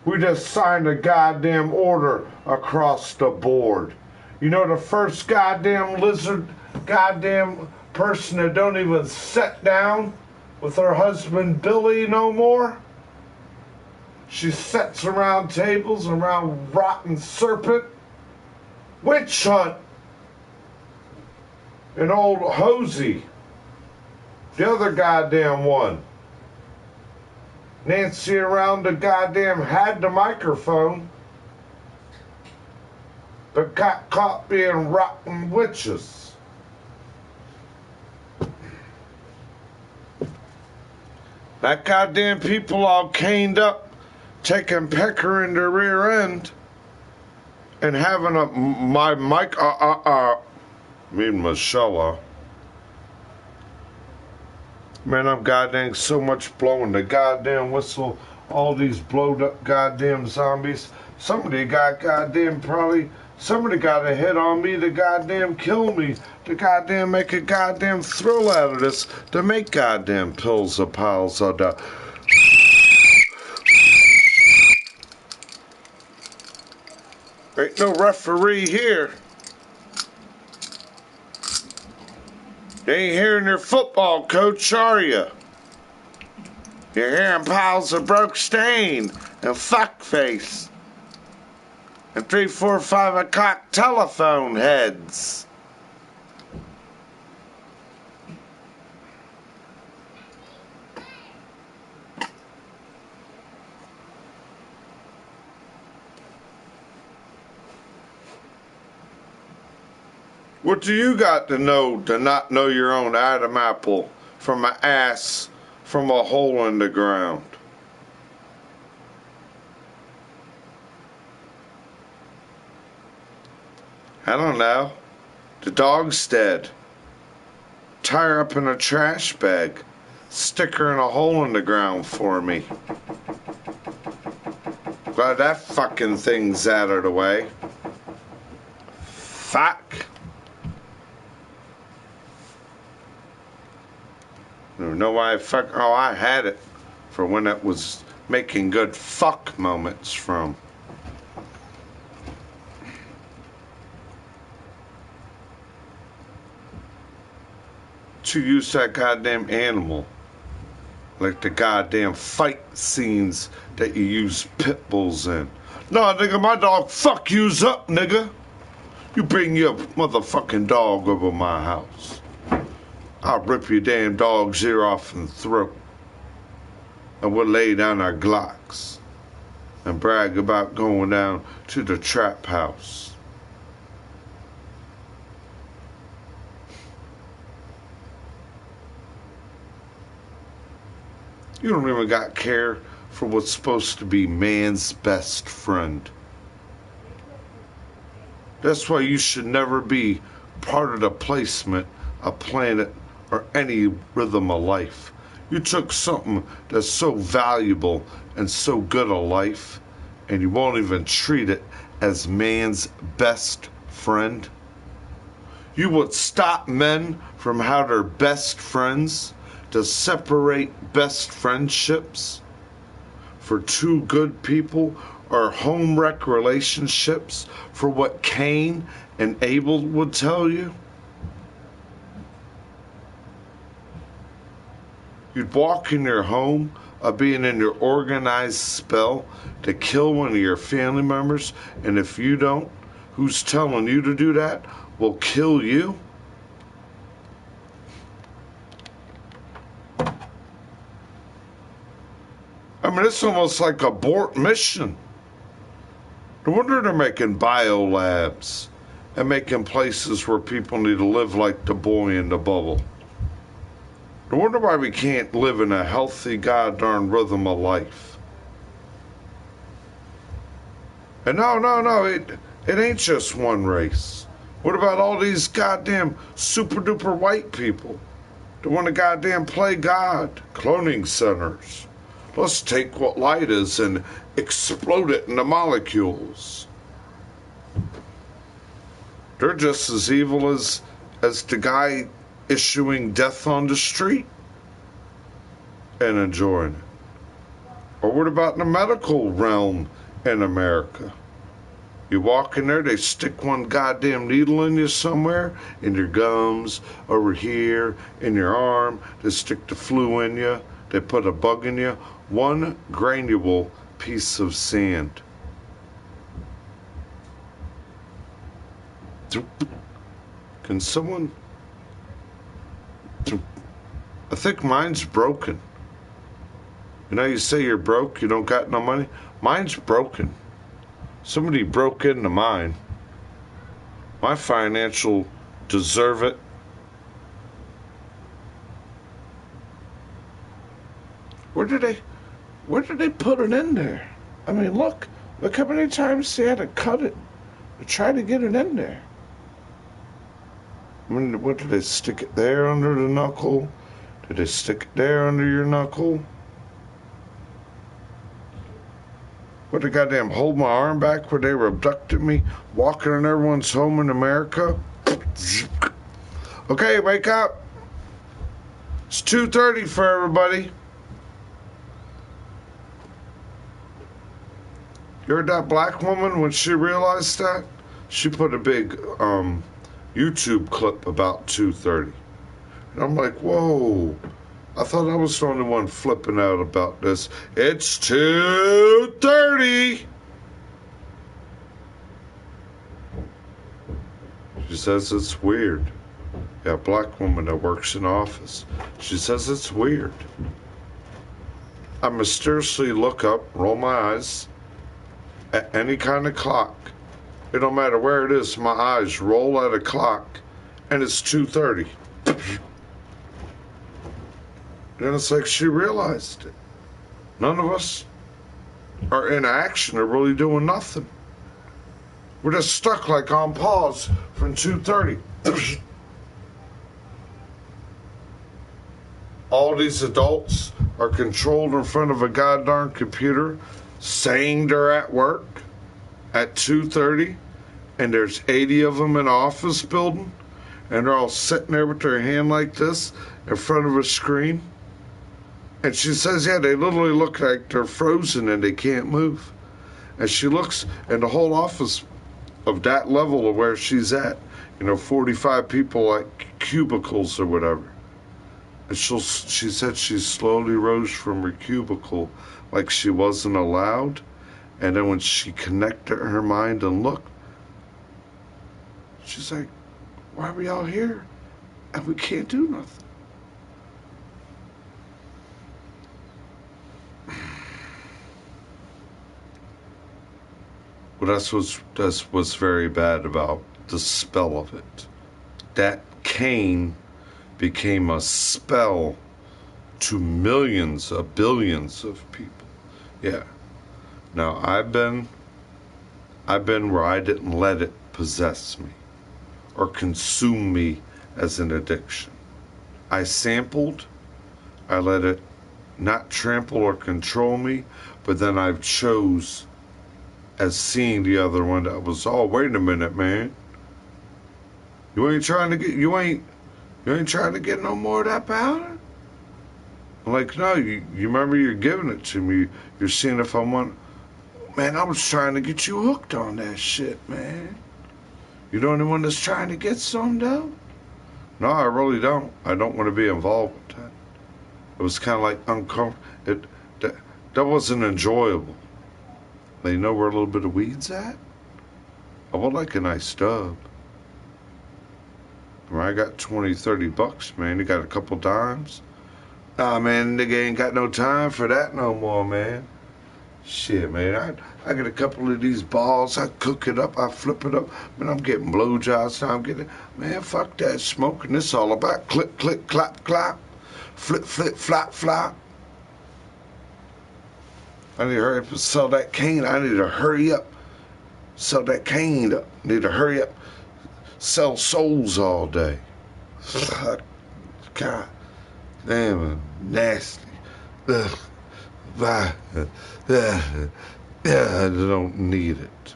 We just signed a goddamn order across the board. You know the first goddamn lizard goddamn person that don't even sit down with her husband Billy no more? She sits around tables around rotten serpent. Witch hunt. And old Hosey. The other goddamn one. Nancy around the goddamn had the microphone, but got caught being rotten witches. That goddamn people all caned up, taking pecker in their rear end, and having my mic, Michelle. Man, I'm goddamn so much blowing the goddamn whistle. All these blowed up goddamn zombies. Somebody got a hit on me to goddamn kill me. To goddamn make a goddamn thrill out of this. To make goddamn pills of piles of the... Ain't no referee here. You ain't hearing your football coach, are you? You're hearing piles of broke stain and fuckface and 3, 4, 5 o'clock telephone heads. What do you got to know to not know your own Adam apple from an ass from a hole in the ground? I don't know. The dog's dead. Tie her up in a trash bag. Stick her in a hole in the ground for me. Glad that fucking thing's out of the way. Fuck. I don't know why I had it for when it was making good fuck moments from. To use that goddamn animal. Like the goddamn fight scenes that you use pit bulls in. No, nigga, my dog fuck yous up, nigga. You bring your motherfucking dog over my house. I'll rip your damn dog's ear off and throat. And we'll lay down our Glocks and brag about going down to the trap house. You don't even got care for what's supposed to be man's best friend. That's why you should never be part of the placement, a planet, or any rhythm of life. You took something that's so valuable and so good a life, and you won't even treat it as man's best friend. You would stop men from how they're best friends. to separate best friendships for two good people, or home wreck relationships for what Cain and Abel would tell you? You'd walk in your home of being in your organized spell to kill one of your family members, and if you don't, who's telling you to do that will kill you? I mean, it's almost like abort mission. No wonder they're making biolabs and making places where people need to live like the boy in the bubble. No wonder why we can't live in a healthy, goddamn rhythm of life. And no, it ain't just one race. What about all these goddamn super duper white people that want to goddamn play God? Cloning centers. Let's take what light is and explode it into molecules. They're just as evil as the guy issuing death on the street and enjoying it. Or what about the medical realm in America? You walk in there, they stick one goddamn needle in you somewhere, in your gums, over here, in your arm, they stick the flu in you, they put a bug in you, one granule piece of sand. Can someone... I think mine's broken. You know, you say you're broke, you don't got no money? Mine's broken. Somebody broke into mine. My financial deserve it. Where did they put it in there? I mean, look how many times they had to cut it to try to get it in there. I mean, what did they stick it there under the knuckle? Did they stick it there under your knuckle? What, they goddamn hold my arm back where they were abducting me, walking in everyone's home in America? Okay, wake up. It's 2:30 for everybody. You heard that black woman when she realized that? She put a big YouTube clip about 2:30. And I'm like, whoa. I thought I was the only one flipping out about this. It's 2:30. She says it's weird. Yeah, a black woman that works in office. She says it's weird. I mysteriously look up, roll my eyes, at any kind of clock. It don't matter where it is, my eyes roll at a clock, and it's 2:30. And it's like she realized it. None of us are in action or really doing nothing. We're just stuck like on pause from 2:30. All these adults are controlled in front of a goddamn computer saying they're at work at 2:30, and there's 80 of them in an office building, and they're all sitting there with their hand like this in front of a screen. And she says, yeah, they literally look like they're frozen and they can't move. And she looks in the whole office of that level of where she's at, 45 people like cubicles or whatever. And she said she slowly rose from her cubicle like she wasn't allowed. And then when she connected her mind and looked, she's like, why are we all here? And we can't do nothing. Well, that's what's very bad about the spell of it. That Cain became a spell to millions of billions of people. Yeah. Now I've been where I didn't let it possess me or consume me as an addiction. I sampled, I let it not trample or control me, but then I've chose as seeing the other one that was, oh, wait a minute, man. You ain't trying to get no more of that powder? I'm like, no, you remember you're giving it to me. You're seeing if I want. Man, I was trying to get you hooked on that shit, man. You the only one that's trying to get some, though? No, I really don't. I don't want to be involved with that. It was kind of like uncomfortable. That wasn't enjoyable. You know where a little bit of weed's at? I would like a nice stub. I got 20, 30 bucks, man. You got a couple dimes? Nah, man, nigga ain't got no time for that no more, man. Shit, man, I get a couple of these balls, I cook it up, I flip it up, man, I'm getting blowjobs now, I'm getting, man, fuck that smoking, this all about click, click, clap, clap, flip, flip, flop, flop. I need to hurry up and sell that cane, I need to hurry up, sell that cane up, need to hurry up, sell souls all day. God damn, nasty. Ugh. I don't need it.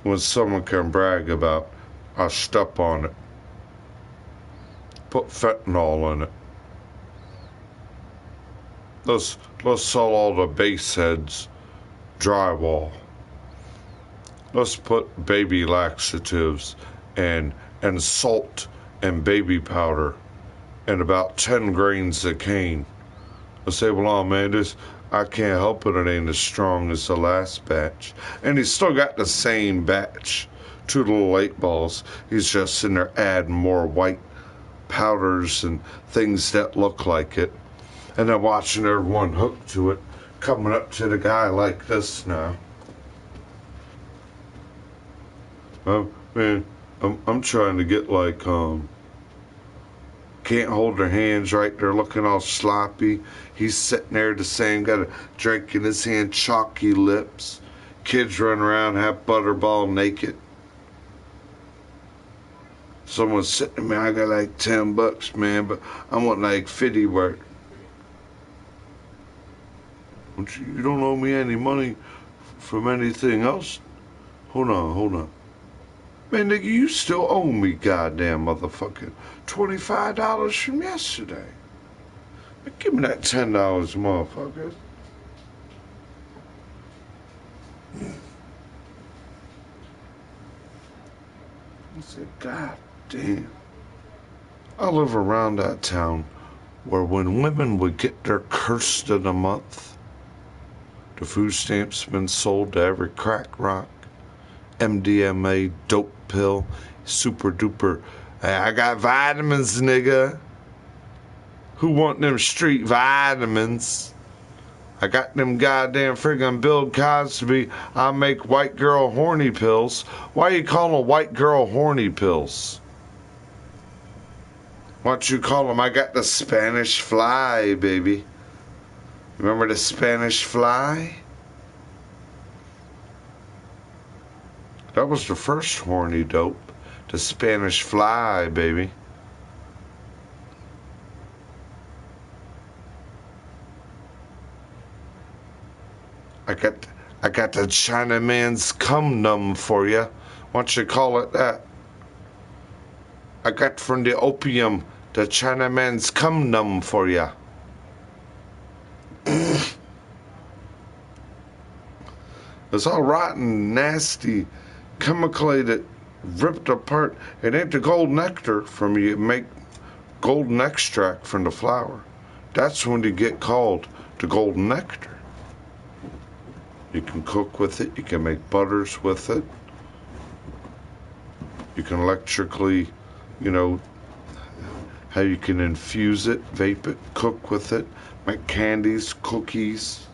When someone can brag about, I step on it, put fentanyl in it. Let's sell all the base heads drywall. Let's put baby laxatives and salt and baby powder and about 10 grains of cane. I say, well, oh, man, I can't help it. It ain't as strong as the last batch. And he's still got the same batch. 2 little 8 balls. He's just sitting there adding more white powders and things that look like it. And then watching everyone hooked to it, coming up to the guy like this now. Man, I'm trying to get like, can't hold their hands right. They're looking all sloppy. He's sitting there the same, got a drink in his hand, chalky lips. Kids running around half butterball naked. Someone's sitting there, I got like 10 bucks, man, but I want like 50 worth. You don't owe me any money from anything else? Hold on. Man, nigga, you still owe me, goddamn motherfucker, $25 from yesterday. Man, give me that $10, motherfucker. I said, God damn. I live around that town where when women would get their cursed of the month, the food stamps been sold to every crack rock, MDMA, dope pill, super duper. Hey, I got vitamins, nigga. Who want them street vitamins? I got them goddamn friggin' Bill Cosby, I make white girl horny pills. Why you call them white girl horny pills? Why don't you call them, I got the Spanish fly, baby. Remember the Spanish fly? That was the first horny dope. The Spanish fly, baby. I got the Chinaman's cum numb for you. Why don't you call it that? I got from the opium the Chinaman's cum numb for you. It's all rotten, nasty, chemicalated, ripped apart. It ain't the gold nectar from you make golden extract from the flower. That's when you get called the golden nectar. You can cook with it. You can make butters with it. You can electrically, how you can infuse it, vape it, cook with it, make candies, cookies.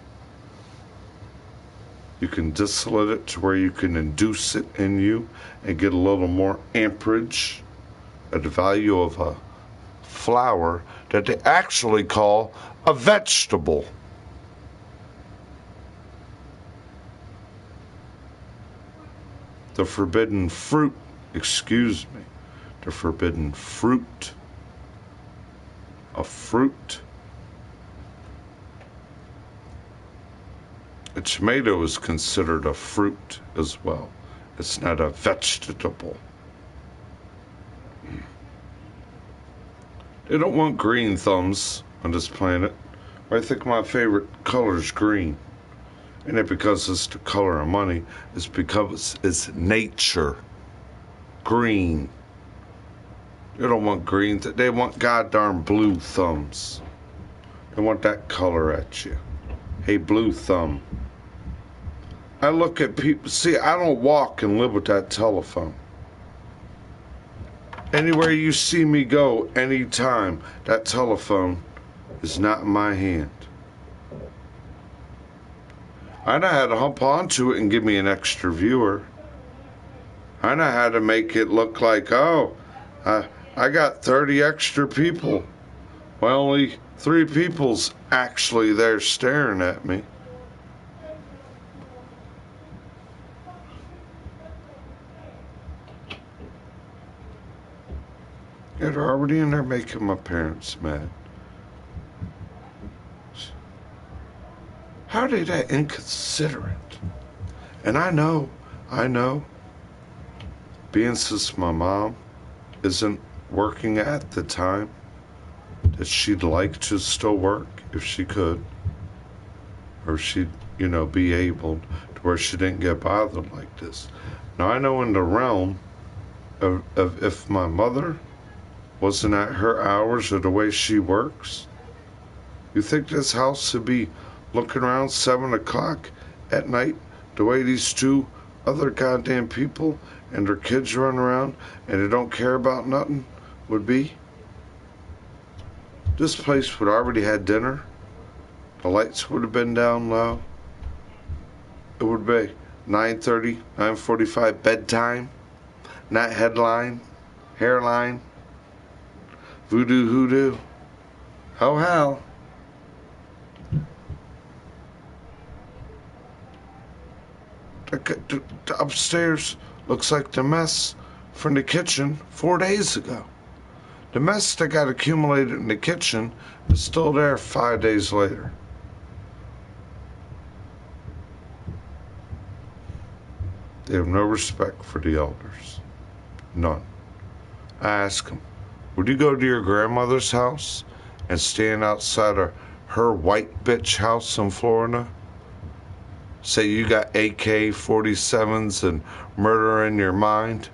You can distillate it to where you can induce it in you and get a little more amperage at the value of a flower that they actually call a vegetable. The forbidden fruit, the forbidden fruit, a fruit. A tomato is considered a fruit as well. It's not a vegetable. They don't want green thumbs. on this planet. I think my favorite color is green. And it because it's the color of money. It's because it's nature. Green. They don't want green. They want goddamn blue thumbs. They want that color at you. Hey, blue thumb. I look at people. See, I don't walk and live with that telephone. Anywhere you see me go, anytime, that telephone is not in my hand. I know how to hump onto it and give me an extra viewer. I know how to make it look like, oh, I got 30 extra people. Well, only 3 people's actually there staring at me. Yeah, they're already in there making my parents mad. How are they that inconsiderate? And I know, being since my mom isn't working at the time, that she'd like to still work if she could. Or she'd, be able to where she didn't get bothered like this. Now I know in the realm of if my mother wasn't at her hours or the way she works, you think this house would be looking around 7 o'clock at night the way these 2 other goddamn people and their kids run around and they don't care about nothing would be? This place would already had dinner. The lights would have been down low. It would be 9:30, 9:45 bedtime. Not headline, hairline, voodoo hoodoo. Oh hell. The upstairs looks like the mess from the kitchen 4 days ago. The mess that got accumulated in the kitchen is still there 5 days later. They have no respect for the elders. None. I ask them, would you go to your grandmother's house and stand outside of her white bitch house in Florida? Say you got AK-47s and murder in your mind,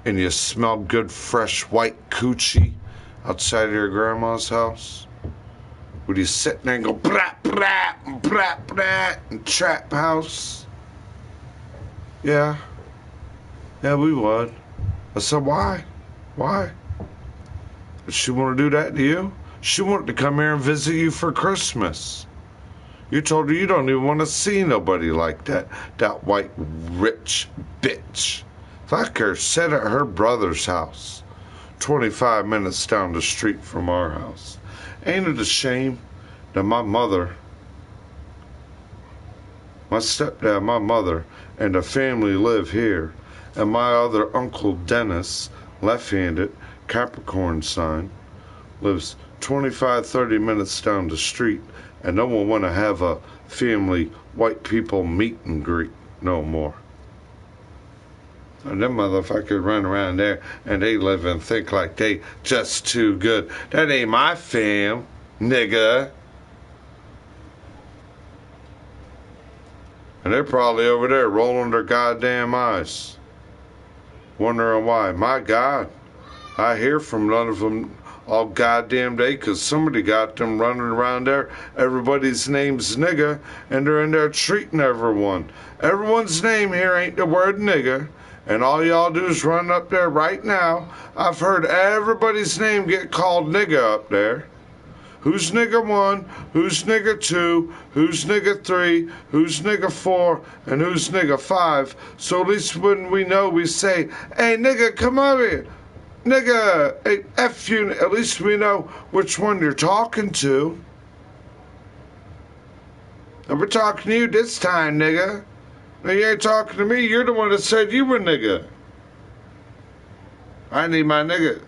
and you smell good fresh white coochie outside of your grandma's house? Would you sit there and go brat brat brat brat in trap house? Yeah, we would. I said, why? Does she want to do that to you? She wanted to come here and visit you for Christmas. You told her you don't even want to see nobody like that white rich bitch. Fuck her, sit at her brother's house, 25 minutes down the street from our house. Ain't it a shame that my mother, my stepdad, my mother, and the family live here, and my other Uncle Dennis, left-handed, Capricorn sign, lives 25, 30 minutes down the street, and no one want to have a family white people meet and greet no more. And them motherfuckers run around there and they live and think like they just too good. That ain't my fam, nigga. And they're probably over there rolling their goddamn eyes, wondering why. My God, I hear from none of them all goddamn day, because somebody got them running around there. Everybody's name's nigga, and they're in there treating everyone. Everyone's name here ain't the word nigga, and all y'all do is run up there right now. I've heard everybody's name get called nigga up there. Who's nigga 1, who's nigga 2, who's nigga 3, who's nigga 4, and who's nigga 5. So at least when we know, we say, hey nigga, come over here. Nigga, hey, F you, at least we know which one you're talking to. And we're talking to you this time, nigga. No, you ain't talking to me, you're the one that said you were nigga. I need my niggas.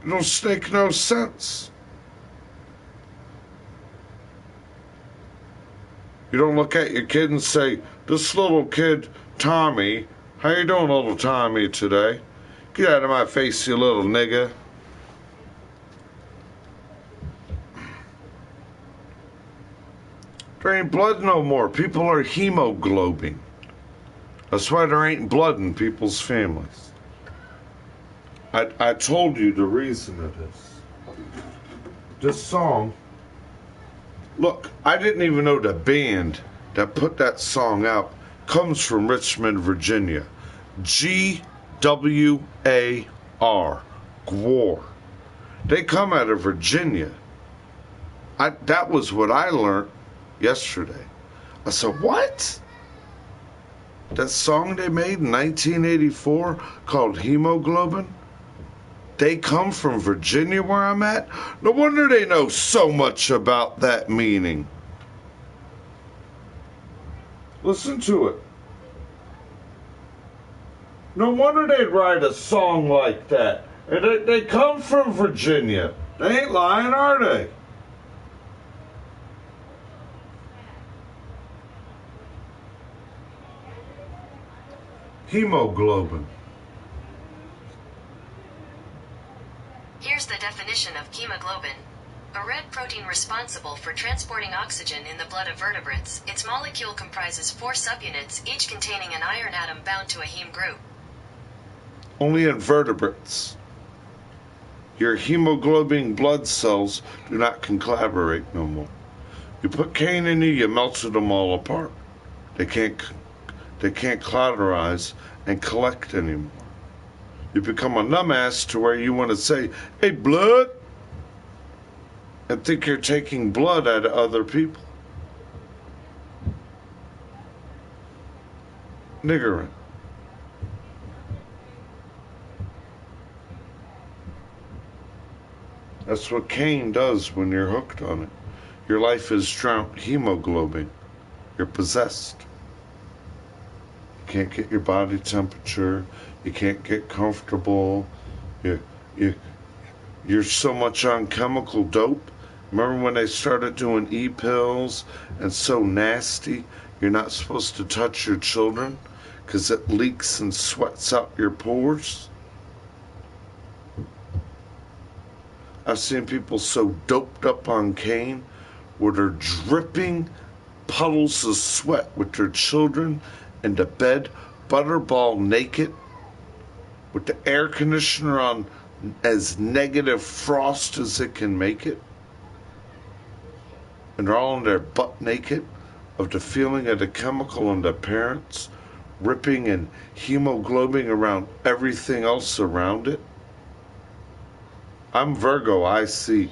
It don't make no sense. You don't look at your kid and say, this little kid, Tommy, how you doing, little Tommy, today? Get out of my face, you little nigga. There ain't blood no more. People are hemoglobing. That's why there ain't blood in people's families. I told you the reason of this. This song, look, I didn't even know the band that put that song out comes from Richmond, Virginia. G-W-A-R, GWAR. They come out of Virginia. That was what I learned yesterday. I said, what? That song they made in 1984 called Hemoglobin? They come from Virginia where I'm at? No wonder they know so much about that meaning. Listen to it. No wonder they'd write a song like that. And they come from Virginia. They ain't lying, are they? Hemoglobin. Here's the definition of hemoglobin. A red protein responsible for transporting oxygen in the blood of vertebrates. Its molecule comprises 4 subunits, each containing an iron atom bound to a heme group. Only in vertebrates. Your hemoglobin blood cells do not collaborate no more. You put cane in you melted them all apart. They can't cauterize and collect anymore. You become a numbass to where you want to say, hey, blood, and think you're taking blood out of other people. Niggerant. That's what cane does when you're hooked on it. Your life is drowned hemoglobin. You're possessed. You can't get your body temperature. You can't get comfortable. You're so much on chemical dope. Remember when they started doing e-pills and so nasty? You're not supposed to touch your children because it leaks and sweats out your pores. I've seen people so doped up on cane where they're dripping puddles of sweat with their children in the bed, butterball naked, with the air conditioner on as negative frost as it can make it. And they're all in their butt naked of the feeling of the chemical in their parents, ripping and hemoglobin around everything else around it. I'm Virgo, I see.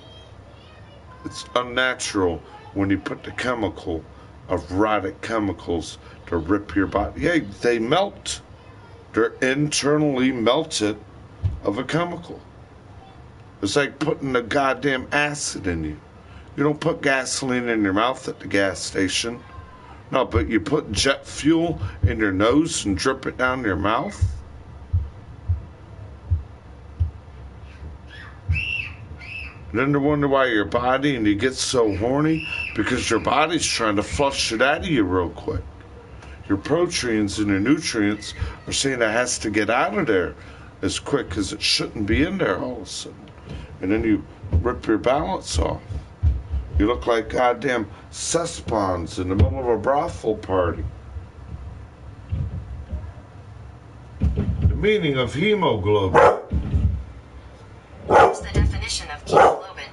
It's unnatural when you put the chemical of erotic chemicals to rip your body. Yeah, they melt. They're internally melted of a chemical. It's like putting a goddamn acid in you. You don't put gasoline in your mouth at the gas station. No, but you put jet fuel in your nose and drip it down your mouth. And then they wonder why your body, and you get so horny because your body's trying to flush it out of you real quick. Your proteins and your nutrients are saying it has to get out of there as quick as it shouldn't be in there all of a sudden. And then you rip your balance off. You look like goddamn cesspawns in the middle of a brothel party. The meaning of hemoglobin. Here's the definition of hemoglobin.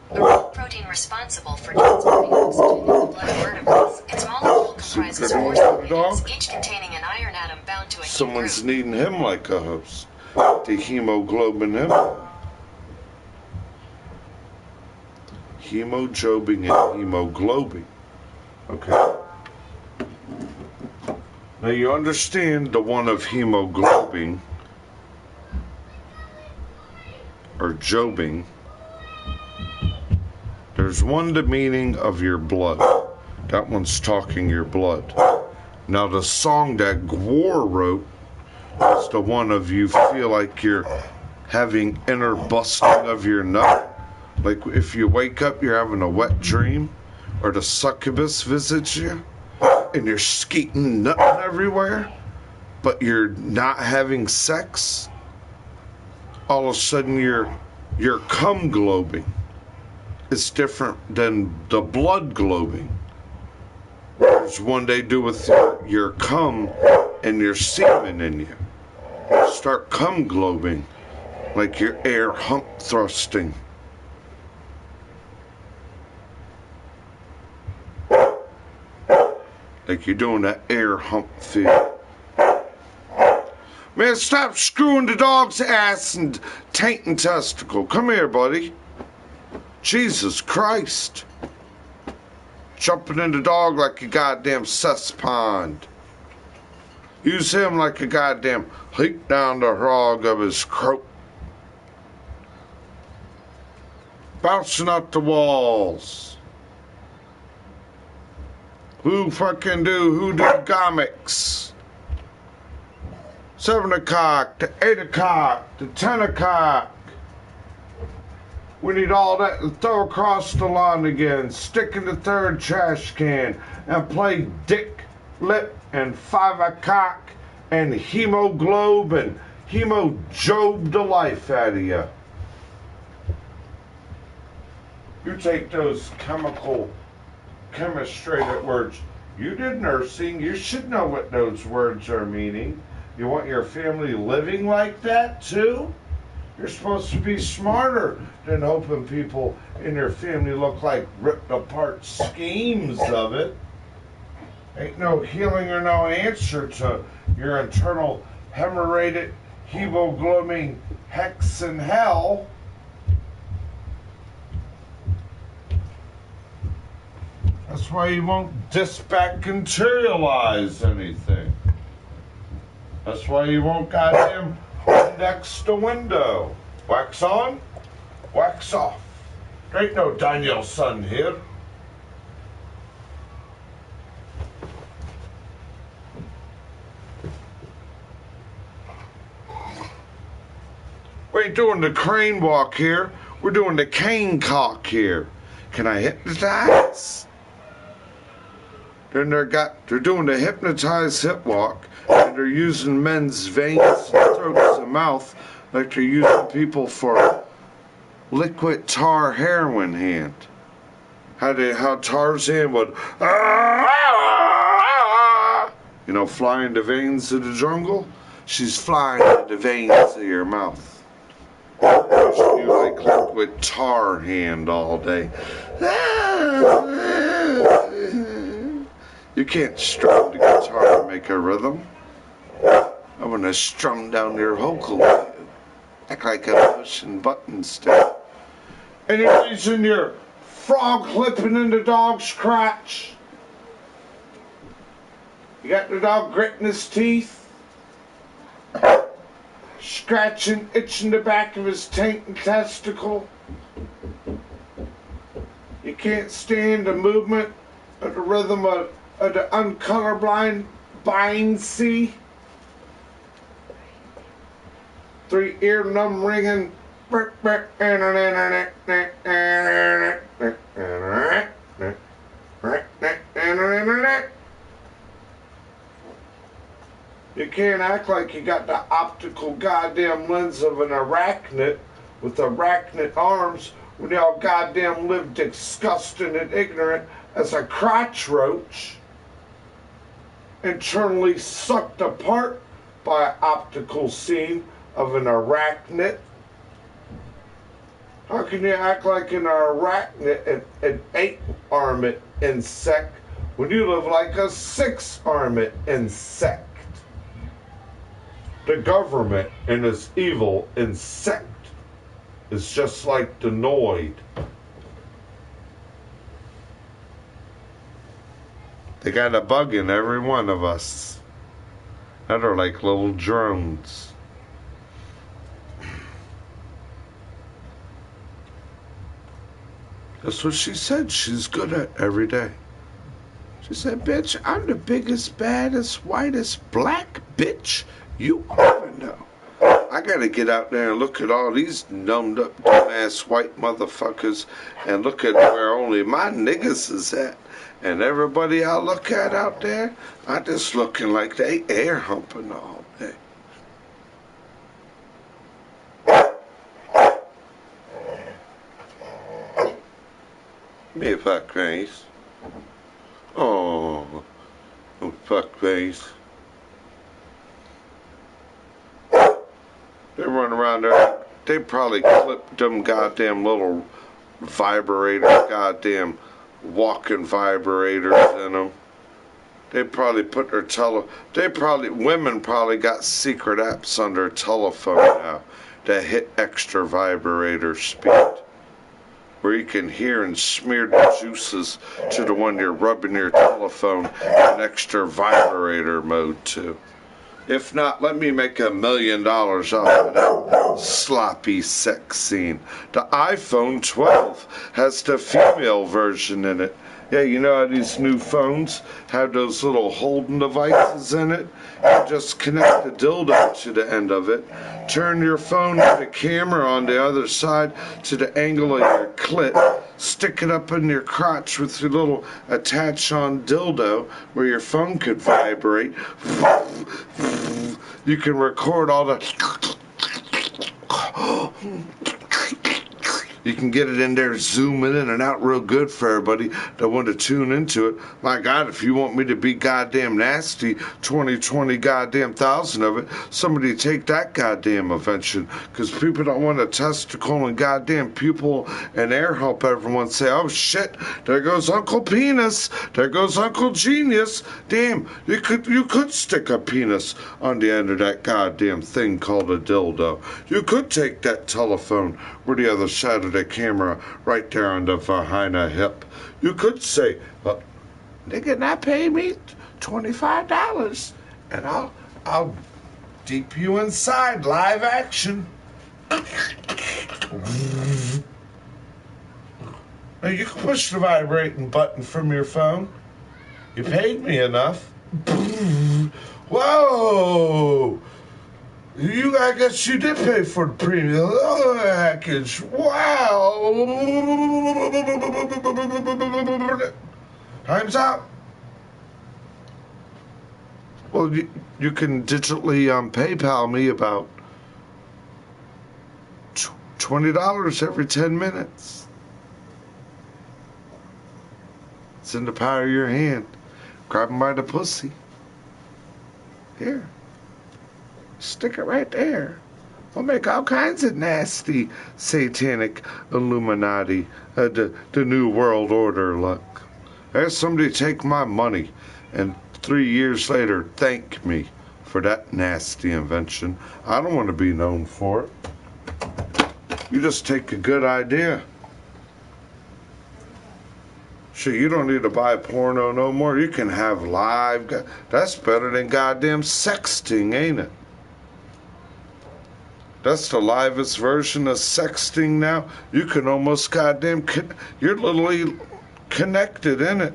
A red protein responsible for transporting oxygen in the blood of vertebrates. Its molecule comprises 4 subunits, each containing an iron atom bound to a heme Someone's group. needing him like a host. To hemoglobin him. Hemoglobin and hemoglobin. Okay. Now you understand the one of hemoglobin or jobing. There's one the meaning of your blood. That one's talking your blood. Now the song that GWAR wrote is the one of you feel like you're having inner busting of your nut. Like if you wake up, you're having a wet dream, or the succubus visits you, and you're skeeting nutting everywhere, but you're not having sex. all of a sudden you're cum globing. It's different than the blood globing. There's one they do with your cum and your semen in you. Start cum globing, like your air hump thrusting. Like you're doing that air hump feel. Man, stop screwing the dog's ass and taint and testicle. Come here, buddy. Jesus Christ. Jumping in the dog like a goddamn cesspond. Use him like a goddamn leak down the hog of his croak. Bouncing up the walls. Who do comics? 7 o'clock to 8 o'clock to 10 o'clock. We need all that to throw across the lawn again, stick in the third trash can, and play Dick, Lip, and 5 o'clock, and hemoglobe, and hemojob the life out of you. You take those chemistry words. You did nursing, you should know what those words are meaning. You want your family living like that too? You're supposed to be smarter than hoping people in your family look like ripped apart schemes of it. Ain't no healing or no answer to your internal hemorrhagic, hemoglobin hex in hell. That's why you won't disbacterialize anything. That's why you won't goddamn index the window. Wax on, wax off. There ain't no Danielson here. We ain't doing the crane walk here. We're doing the cane cock here. Can I hypnotize? Then they're doing the hypnotized hip walk, and they're using men's veins and throats and mouth like they're using people for liquid tar heroin hand. How Tarzan would, fly into veins of the jungle. She's flying into veins of your mouth. You like liquid tar hand all day. You can't strum the guitar and make a rhythm. I'm gonna strum down your vocal. Act like I'm pushing buttons still. And you're using your frog clipping in the dog's crotch. You got the dog gritting his teeth. Scratching, itching the back of his taint and testicle. You can't stand the movement of the rhythm of the uncolorblind bindsy. 3 ear numb ringing. You can't act like you got the optical goddamn lens of an arachnid with arachnid arms when y'all goddamn live disgusting and ignorant as a crotch roach, internally sucked apart by an optical scene of an arachnid. How can you act like an arachnid, an 8-armed insect, when you live like a 6-armed insect? The government and its evil insect is just like the Noid. They got a bug in every one of us that are like little drones. That's what she said she's good at every day. She said, bitch, I'm the biggest, baddest, whitest, black bitch you ought to know. I gotta get out there and look at all these numbed up, dumbass white motherfuckers and look at where only my niggas is at. And everybody I look at out there, I just looking like they air humping all day. Me a fuckface. Oh, fuckface. They run around there. They probably clipped them goddamn little vibrators, goddamn walking vibrators in them. They probably put their women probably got secret apps on their telephone now that hit extra vibrator speed, where you can hear and smear the juices to the one you're rubbing your telephone in extra vibrator mode too. If not, let me make $1 million off of that sloppy sex scene. The iPhone 12 has the female version in it. Yeah, you know how these new phones have those little holding devices in it? You just connect the dildo to the end of it, turn your phone with the camera on the other side to the angle of your clit, stick it up in your crotch with your little attach-on dildo where your phone could vibrate. You can record all the... You can get it in there, zooming in and out real good for everybody that want to tune into it. My God, if you want me to be goddamn nasty, 20 goddamn thousand of it, somebody take that goddamn invention. Because people don't want a testicle and goddamn pupil and air help everyone say, oh shit, there goes Uncle Penis, there goes Uncle Genius. Damn, you could stick a penis on the end of that goddamn thing called a dildo. You could take that telephone where the other side of the camera right there on the vagina hip. You could say, well, nigga, not pay me $25 and I'll deep you inside, live action. Now you can push the vibrating button from your phone. You paid me enough. Whoa! I guess you did pay for the premium package. Wow! Time's out. Well, you can digitally PayPal me about $20 every 10 minutes. It's in the power of your hand. Grab him by the pussy. Here. Stick it right there. We'll make all kinds of nasty, satanic Illuminati, the New World Order look. There's somebody take my money and 3 years later thank me for that nasty invention. I don't want to be known for it. You just take a good idea. Shit, you don't need to buy porno no more. You can have live. That's better than goddamn sexting, ain't it? That's the livest version of sexting now. You can almost goddamn... You're literally connected in it.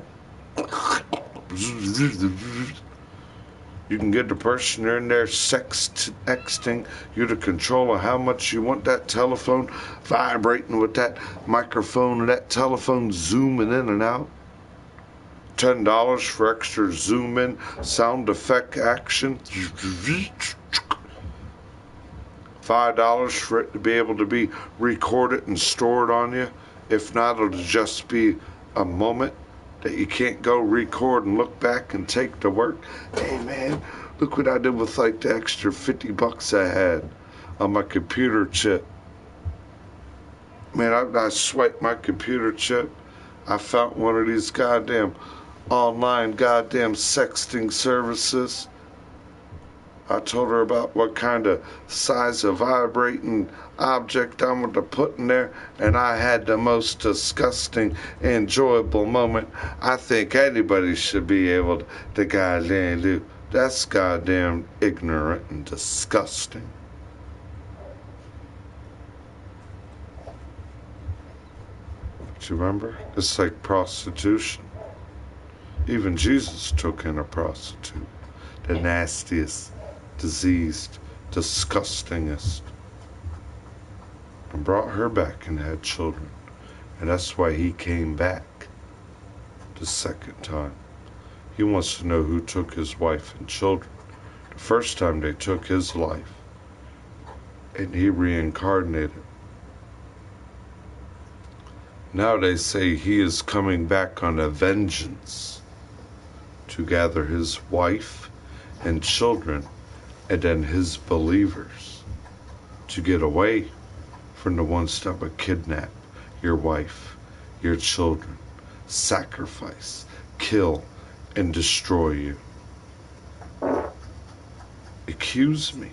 You can get the person you're in there sexting. You're the controller how much you want that telephone vibrating with that microphone and that telephone zooming in and out. $10 for extra zoom in sound effect action. $5 for it to be able to be recorded and stored on you. If not, it'll just be a moment that you can't go record and look back and take to work. Hey man, look what I did with like the extra $50 I had on my computer chip. Man, I swiped my computer chip. I found one of these goddamn online goddamn sexting services. I told her about what kind of size of vibrating object I wanted to put in there, and I had the most disgusting, enjoyable moment I think anybody should be able to goddamn do. That's goddamn ignorant and disgusting. Do you remember? It's like prostitution. Even Jesus took in a prostitute. The nastiest, diseased, disgustingest, and brought her back and had children. And that's why he came back the second time. He wants to know who took his wife and children. The first time they took his life, and he reincarnated. Now they say he is coming back on a vengeance to gather his wife and children and then his believers to get away from the ones that would kidnap your wife, your children, sacrifice, kill, and destroy you. Accuse me.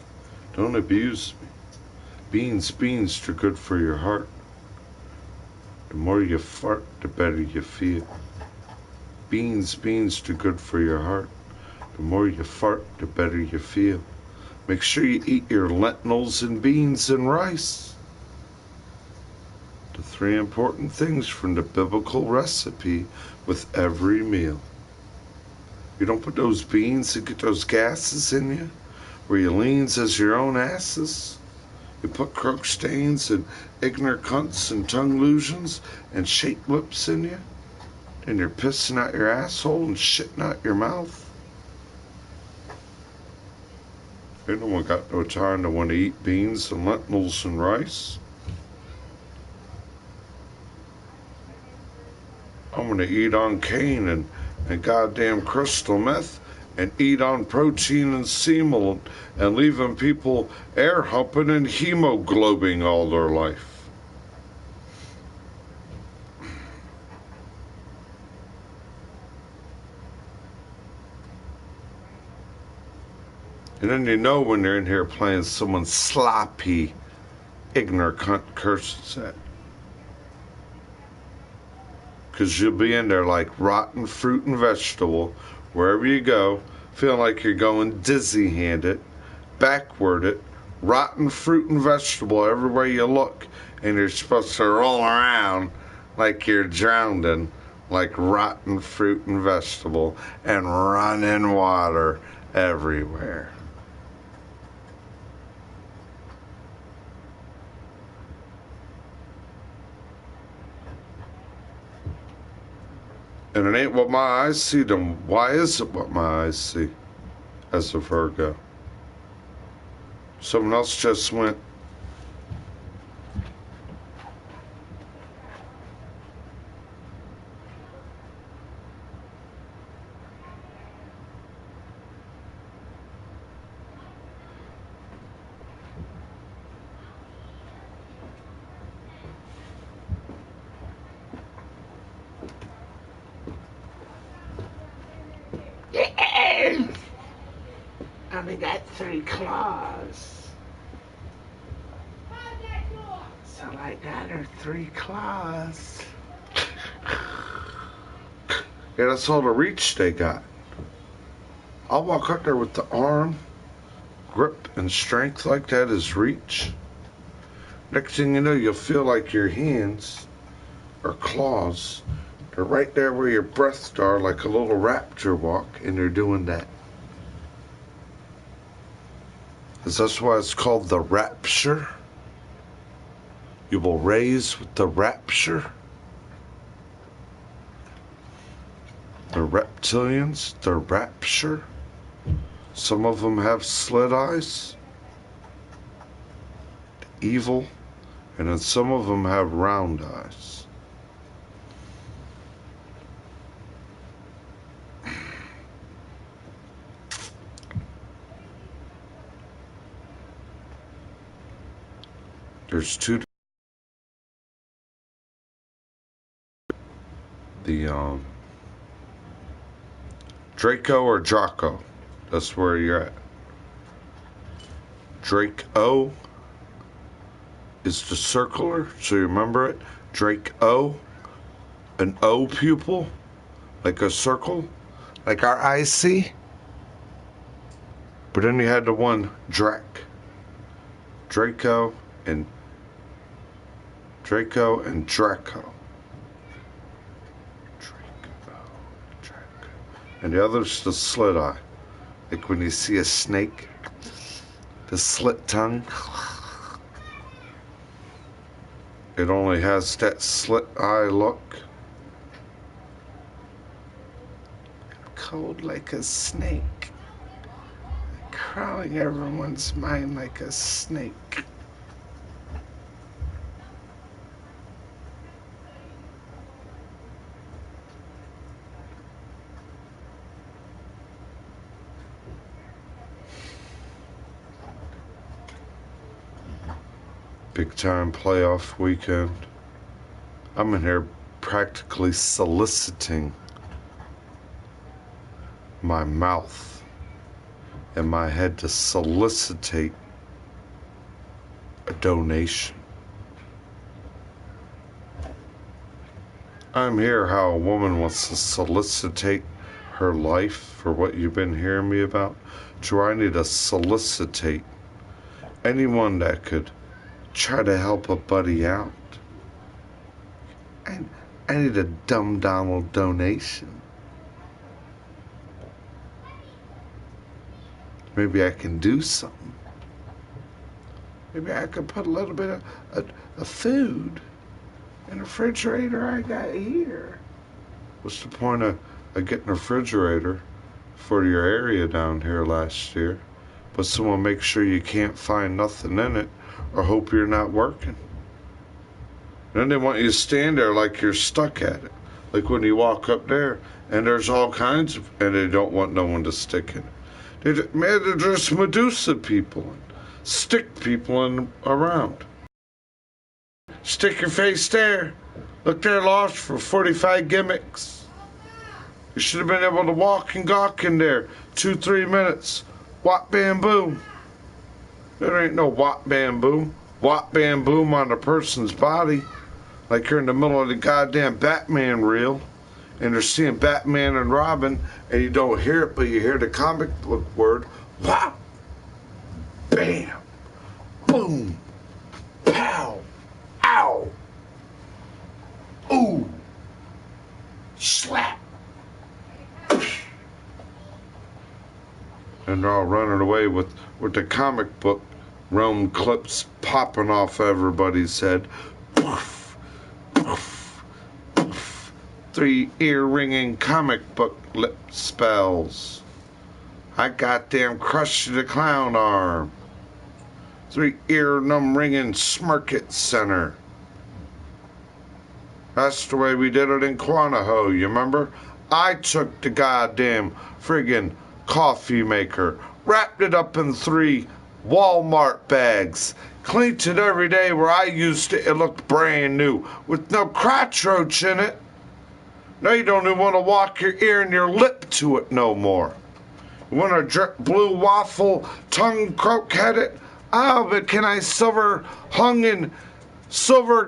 Don't abuse me. Beans, they're good for your heart. The more you fart, the better you feel. Beans, they're good for your heart. The more you fart, the better you feel. Make sure you eat your lentils and beans and rice. The 3 important things from the biblical recipe with every meal. You don't put those beans and get those gases in you, where you leans as your own asses. You put croak stains and ignorant cunts and tongue illusions and shaped lips in you, and you're pissing out your asshole and shitting out your mouth. Ain't no one got no time to want to eat beans and lentils and rice. I'm gonna eat on cane and goddamn crystal meth and eat on protein and semal and leaving people air humping and hemoglobing all their life. And then you know when they're in here playing someone's sloppy, ignorant cunt curse set. Because you'll be in there like rotten fruit and vegetable, wherever you go, feeling like you're going dizzy-handed, backwarded, rotten fruit and vegetable everywhere you look, and you're supposed to roll around like you're drowning, like rotten fruit and vegetable, and running water everywhere. And it ain't what my eyes see, then why is it what my eyes see as a Virgo? Someone else just went, only got 3 claws. So I got her 3 claws. yeah, that's all the reach they got. I'll walk up there with the arm, grip, and strength like that is reach. Next thing you know, you'll feel like your hands or claws are right there where your breasts are, like a little raptor walk, and they're doing that. That's why it's called the rapture. You will raise with the rapture. The reptilians, the rapture. Some of them have slit eyes, evil, and then some of them have round eyes. There's 2. The Draco or Draco. That's where you're at. Draco is the circular, so you remember it. Draco, an O pupil, like a circle, like our eyes see. But then you had the one Draco and Draco. And the other's the slit eye. Like when you see a snake, the slit tongue. It only has that slit eye look. Cold like a snake. Crawling everyone's mind like a snake. Big time playoff weekend. I'm in here practically soliciting my mouth and my head to solicitate a donation. I'm here how a woman wants to solicitate her life for what you've been hearing me about. Trying to solicitate anyone that could try to help a buddy out. I need a dumb Donald donation. Maybe I can do something. Maybe I could put a little bit of food in the refrigerator I got here. What's the point of getting a refrigerator for your area down here last year, but someone make sure you can't find nothing in it or hope you're not working? Then they want you to stand there like you're stuck at it. Like when you walk up there and there's all kinds of, and they don't want no one to stick in it. They're just Medusa people and stick people around. Stick your face there. Look there, lost for 45 gimmicks. You should have been able to walk and gawk in there 2-3 minutes. Whop bam boom. There ain't no whop bam boom. Whop bam boom on a person's body. Like you're in the middle of the goddamn Batman reel and they're seeing Batman and Robin and you don't hear it, but you hear the comic book word. Whop. Bam. Boom. Pow. Ow. Ooh. Slap. And they're all running away with the comic book realm clips popping off everybody's head. Poof, poof, poof. 3 ear-ringing comic book lip spells. I goddamn crushed the clown arm. 3 ear-numb-ringing smirk it center. That's the way we did it in Quantico, you remember? I took the goddamn friggin' coffee maker, wrapped it up in 3 Walmart bags, cleaned it every day where I used it. It looked brand new with no cockroach in it. Now you don't even want to walk your ear and your lip to it no more. You want to drip blue waffle tongue croquette? Oh, but can I silver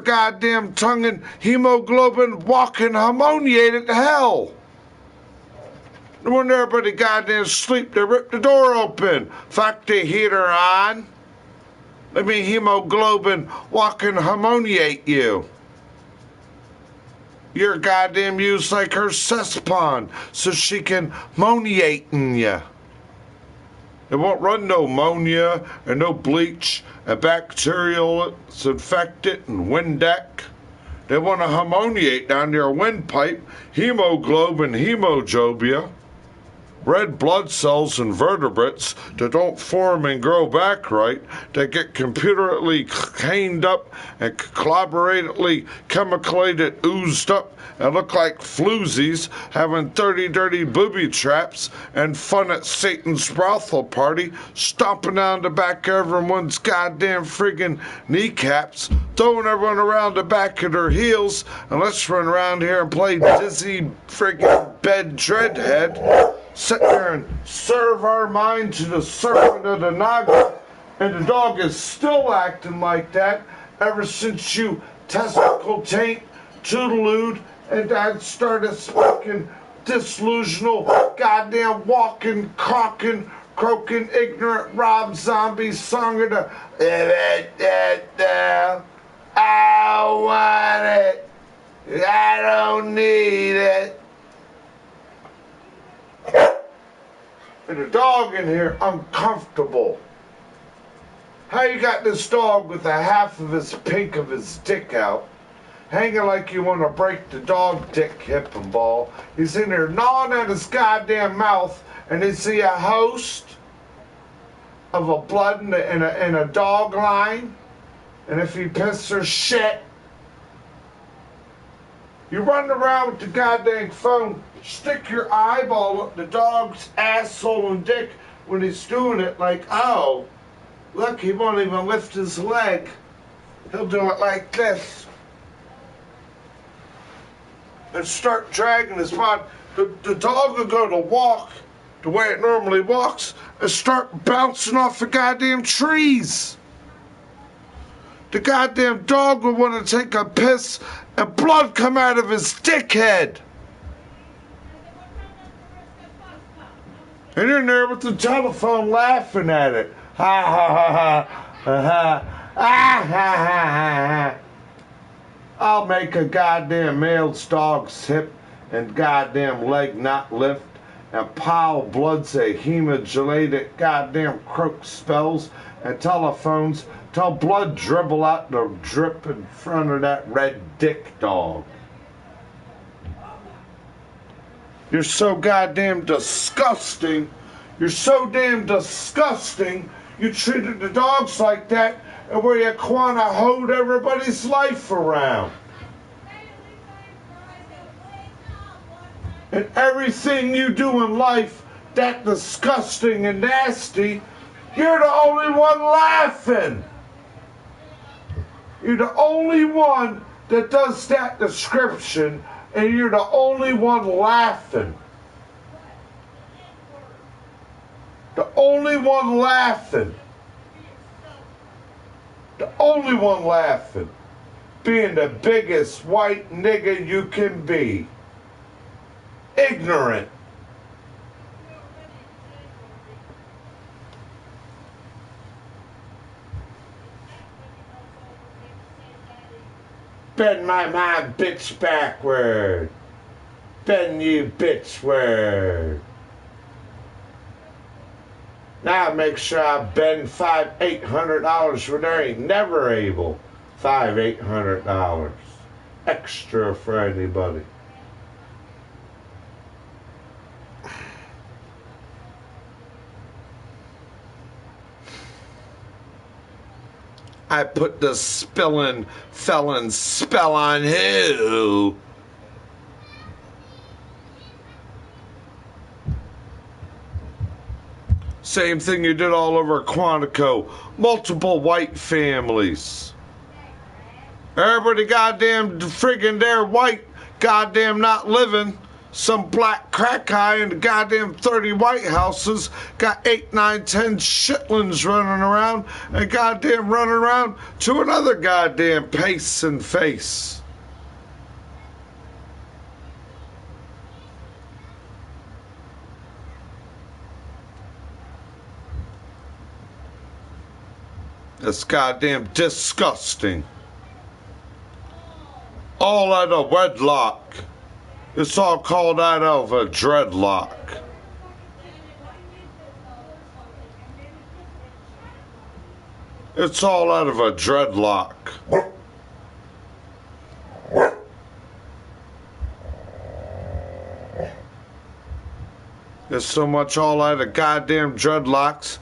goddamn tonguing hemoglobin walking ammoniated to hell? When everybody goddamn sleep, they rip the door open. Fuck the heater on. Let me hemoglobin walking ammoniate you. You're goddamn used like her cesspond so she can moniate in ya. They won't run no ammonia and no bleach and bacterial infectant and Windeck. They want to ammoniate down their windpipe, hemoglobin, hemojobia. Red blood cells and vertebrates that don't form and grow back right, that get computerally cleaned up and collaboratedly chemically oozed up and look like floozies having 30 dirty booby traps and fun at Satan's brothel party, stomping down the back of everyone's goddamn friggin' kneecaps, throwing everyone around the back of their heels, and let's run around here and play dizzy friggin' bed dreadhead. Sit there and serve our mind to the serpent of the Naga, and the dog is still acting like that ever since you testicle taint, toodalooed, and Dad started speaking disillusional, goddamn walking, croaking, ignorant Rob Zombie song of the I want it, I don't need it. And the dog in here uncomfortable. How you got this dog with a half of his pink of his dick out, hanging like you want to break the dog dick hip and ball? He's in there gnawing at his goddamn mouth, and is he a host of a blood in a dog line? And if he pisses or shit, you run around with the goddamn phone, stick your eyeball up the dog's asshole and dick when he's doing it, like, oh, look, he won't even lift his leg. He'll do it like this. And start dragging his body. The dog will go to walk the way it normally walks and start bouncing off the goddamn trees. The goddamn dog will want to take a piss and blood come out of his dickhead. And you're in there with the telephone laughing at it. Ha ha ha ha ha ha ha ha ha. I'll make a goddamn male dog's hip and goddamn leg not lift and pile blood say hemogelated goddamn croak spells and telephones till blood dribble out the drip in front of that red dick dog. You're so goddamn disgusting. You're so damn disgusting. You treated the dogs like that and where you wanna hold everybody's life around. And everything you do in life, that disgusting and nasty, you're the only one laughing. You're the only one that does that description, and you're the only one laughing. The only one laughing. The only one laughing. Being the biggest white nigga you can be. Ignorant. Bend my bitch backward. Bend you bitch word. Now make sure I bend $500-800 when they ain't never able. $500-800 extra for anybody. I put the spillin' felon spell on who? Same thing you did all over Quantico. Multiple white families. Everybody goddamn friggin' there white, goddamn not living. Some black crack guy in the goddamn 30 White Houses got 8, 9, 10 shitlings running around and goddamn running around to another goddamn pace and face. That's goddamn disgusting. All out of wedlock. It's all called out of a dreadlock. It's all out of a dreadlock. There's so much all out of goddamn dreadlocks.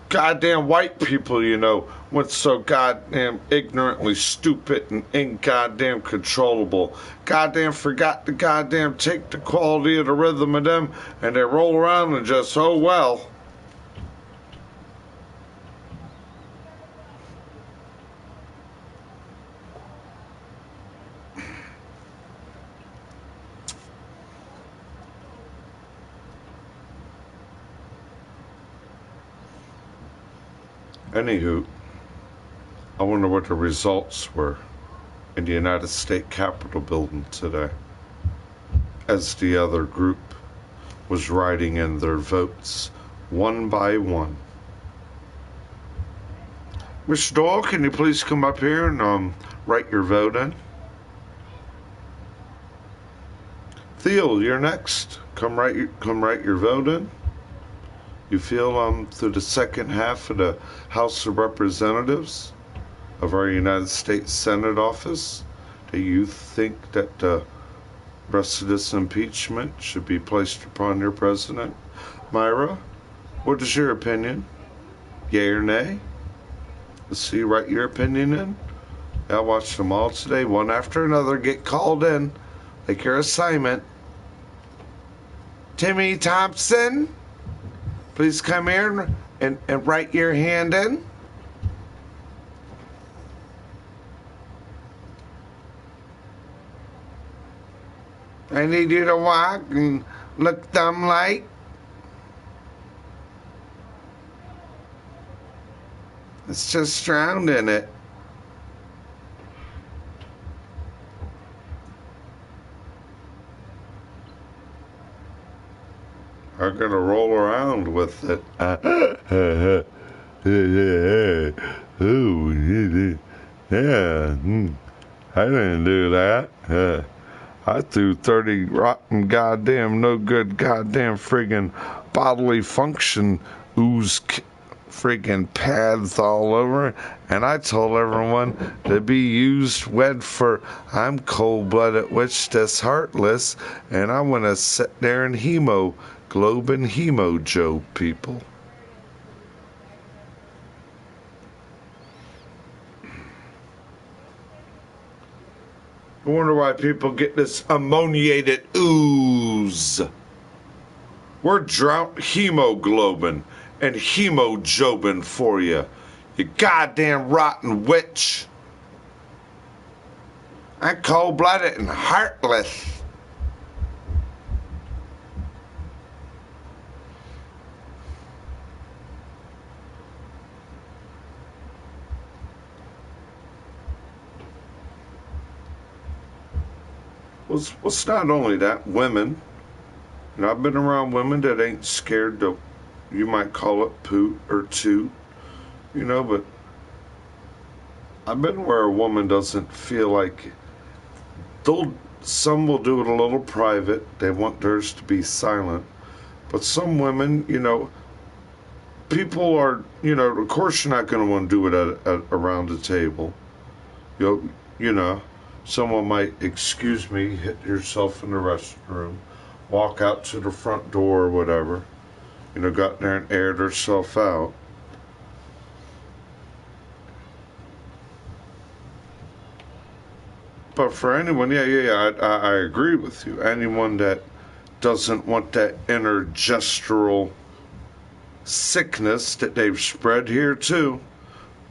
Goddamn white people, you know, went so goddamn ignorantly stupid and ain't goddamn controllable. Goddamn forgot to goddamn take the quality of the rhythm of them, and they roll around and just, oh well. Anywho, I wonder what the results were in the United States Capitol building today as the other group was writing in their votes one by one. Mr. Doyle, can you please come up here and write your vote in? Theo, you're next. Come write your vote in. You feel through the second half of the House of Representatives of our United States Senate office, do you think that the rest of this impeachment should be placed upon your president? Myra, what is your opinion? Yay or nay? Let's see, write your opinion in. I watched them all today, one after another, get called in, like your assignment. Timmy Thompson, please come here and write your hand in. I need you to walk and look dumb like. It's just drowned in it. I'm gonna roll around with it. I didn't do that. I threw 30 rotten goddamn no good goddamn friggin' bodily function ooze friggin' pads all over, and I told everyone to be used wed for I'm cold-blooded witch that's heartless, and I want to sit there and hemoglobin Joe people. I wonder why people get this ammoniated ooze. We're drought hemoglobin and hemojobin for you, you goddamn rotten witch. I'm cold-blooded and heartless. Well, it's not only that, women. And I've been around women that ain't scared to, you might call it poot or toot, you know, but I've been where a woman doesn't feel like, some will do it a little private, they want theirs to be silent, but some women, you know, people are, you know, of course you're not going to want to do it at around the table. You know, someone might, excuse me, hit yourself in the restroom, walk out to the front door or whatever, you know, got there and aired herself out. But for anyone, I agree with you. Anyone that doesn't want that intergestural sickness that they've spread here too.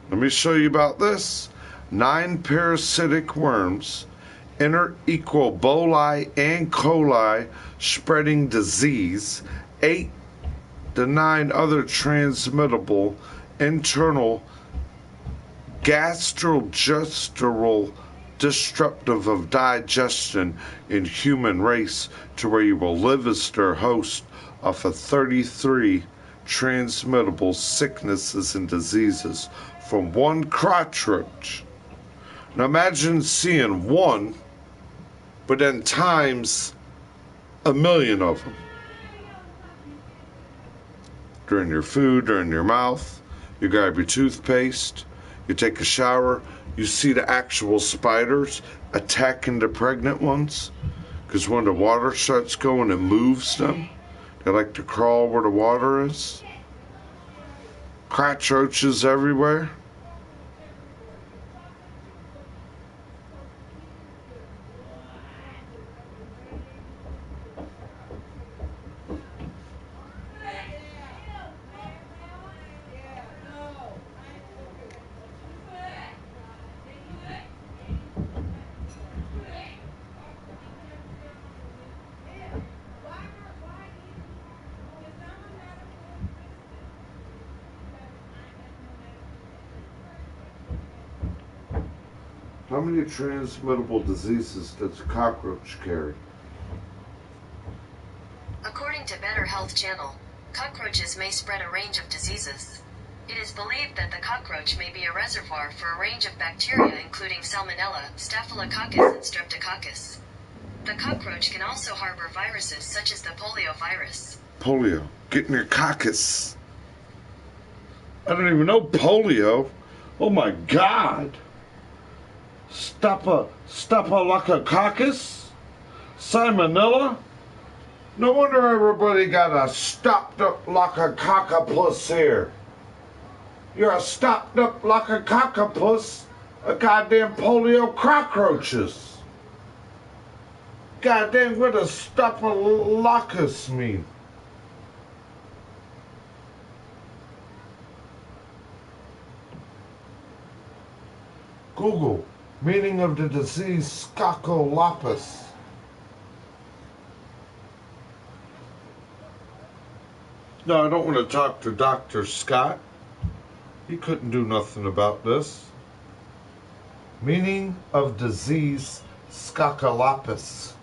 Let me show you about this. 9 parasitic worms, inter-equal boli and coli spreading disease, 8 to 9 other transmittable internal gastrointestinal disruptive of digestion in human race to where you will live as their host off of 33 transmittable sicknesses and diseases from one cockroach. Now imagine seeing one, but then times a million of them. During your food, during your mouth, you grab your toothpaste, you take a shower, you see the actual spiders attacking the pregnant ones, because when the water starts going, it moves them. They like to crawl where the water is. Cockroaches everywhere. How many transmittable diseases does a cockroach carry? According to Better Health Channel, cockroaches may spread a range of diseases. It is believed that the cockroach may be a reservoir for a range of bacteria including Salmonella, Staphylococcus, and Streptococcus. The cockroach can also harbor viruses such as the polio virus. Polio. Getting your coccus. I don't even know polio. Oh my God. Staphylococcus? Salmonella? No wonder everybody got a stopped up like a cockapus here. You're a stopped up like a cockapus, a goddamn polio cockroaches. Goddamn, what does staphylococcus mean? Google, meaning of the disease Scocolopus. No, I don't want to talk to Dr. Scott. He couldn't do nothing about this. Meaning of disease, Scacolopus.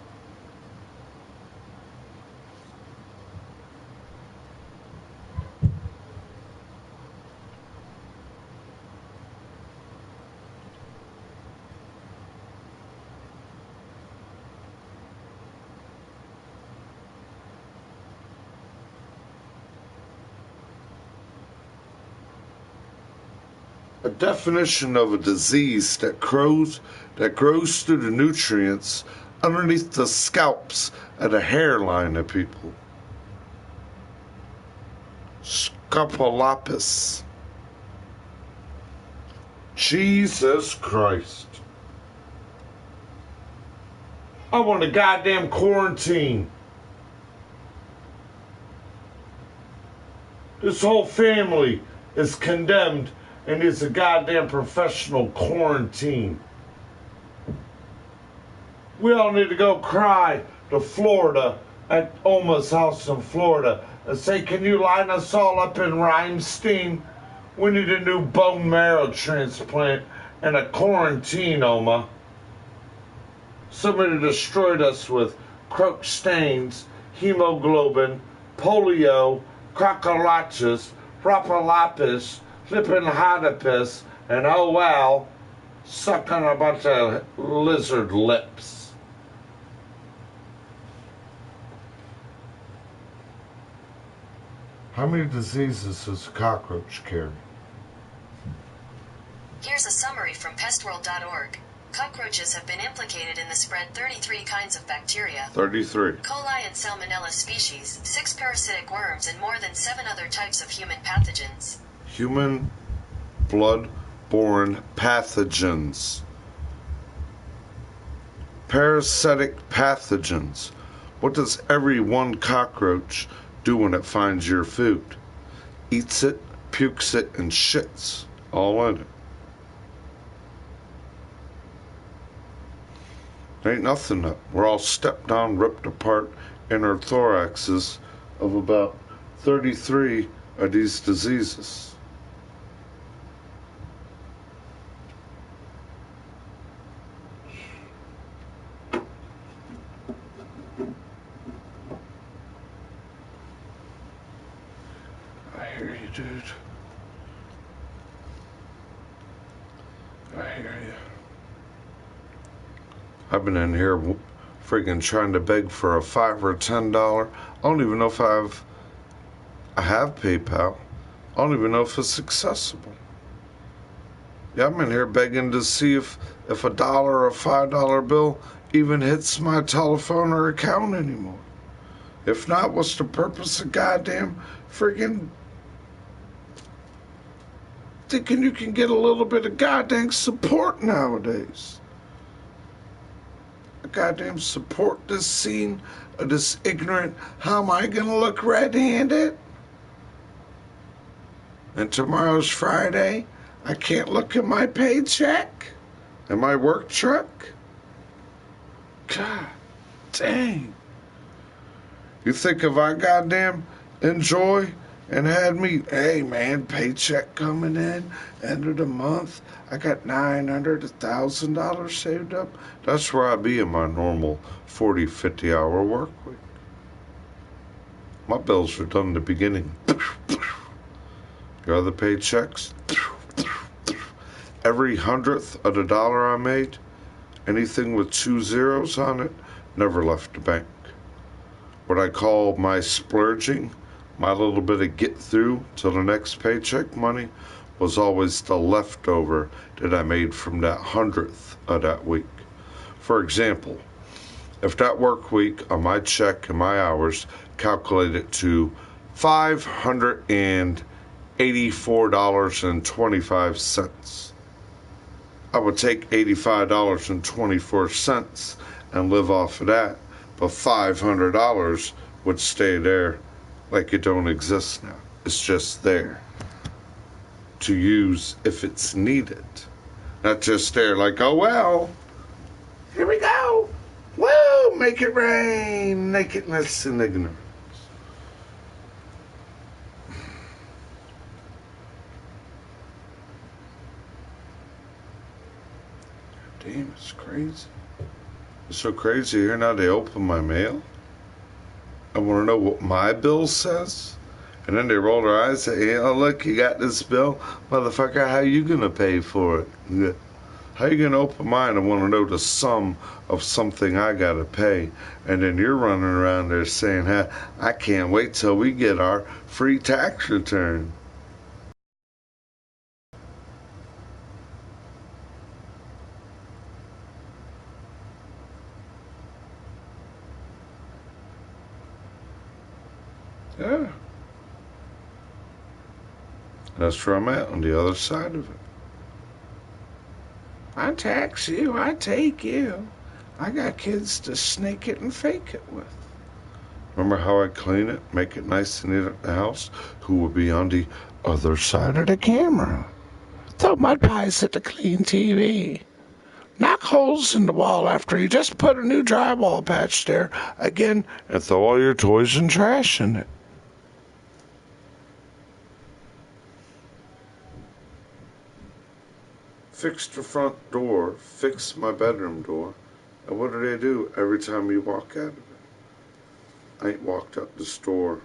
A definition of a disease that grows through the nutrients underneath the scalps and the hairline of people. Scacolopus. Jesus Christ. I want a goddamn quarantine. This whole family is condemned and is a goddamn professional quarantine. We all need to go cry to Florida, at Oma's house in Florida, and say, can you line us all up in Rhymestein? We need a new bone marrow transplant and a quarantine, Oma. Somebody destroyed us with croak stains, hemoglobin, polio, crocolaches, propalopis, Lipinhodopus, and oh well, sucking a bunch of lizard lips. How many diseases does a cockroach carry? Here's a summary from pestworld.org. Cockroaches have been implicated in the spread 33 kinds of bacteria, 33. coli and salmonella species, 6 parasitic worms, and more than 7 other types of human pathogens. Human blood-borne pathogens. Parasitic pathogens. What does every one cockroach do when it finds your food? Eats it, pukes it, and shits all in it. Ain't nothing up. We're all stepped down, ripped apart in our thoraxes of about 33 of these diseases. I hear you, dude. I hear you. I've been in here freaking trying to beg for a $5 or $10. I don't even know if I have PayPal. I don't even know if it's accessible. Yeah, I'm in here begging to see if $1 or a $5 bill even hits my telephone or account anymore. If not, what's the purpose of goddamn freaking thinking you can get a little bit of goddamn support nowadays? Goddamn support this scene of this ignorant, how am I gonna look red-handed? And tomorrow's Friday, I can't look at my paycheck and my work truck? God dang. You think if I goddamn enjoy and had me, hey man, paycheck coming in, end of the month, I got $900, $1,000 saved up. That's where I'd be in my normal 40, 50-hour work week. My bills are done in the beginning. Your other paychecks, every hundredth of the dollar I made, anything with 2 zeros on it, never left the bank. What I call my splurging, my little bit of get through till the next paycheck money, was always the leftover that I made from that hundredth of that week. For example, if that work week on my check and my hours calculated to $584.25, I would take $85.24 and live off of that, but $500 would stay there like it don't exist now. It's just there to use if it's needed. Not just there like, oh well, here we go. Woo, make it rain, nakedness and ignorance. Damn, it's crazy. It's so crazy here now they open my mail. I want to know what my bill says. And then they roll their eyes and say, oh, look, you got this bill. Motherfucker, how you going to pay for it? How you going to open mine and want to know the sum of something I got to pay? And then you're running around there saying, I can't wait till we get our free tax return. Yeah. That's where I'm at, on the other side of it. I tax you, I take you. I got kids to snake it and fake it with. Remember how I clean it, make it nice and neat at the house? Who will be on the other side of the camera? Throw mud pies at the clean TV. Knock holes in the wall after you just put a new drywall patch there again, And throw all your toys and trash in it. Fix the front door, fix my bedroom door. And what do they do every time you walk out of it? I ain't walked up the store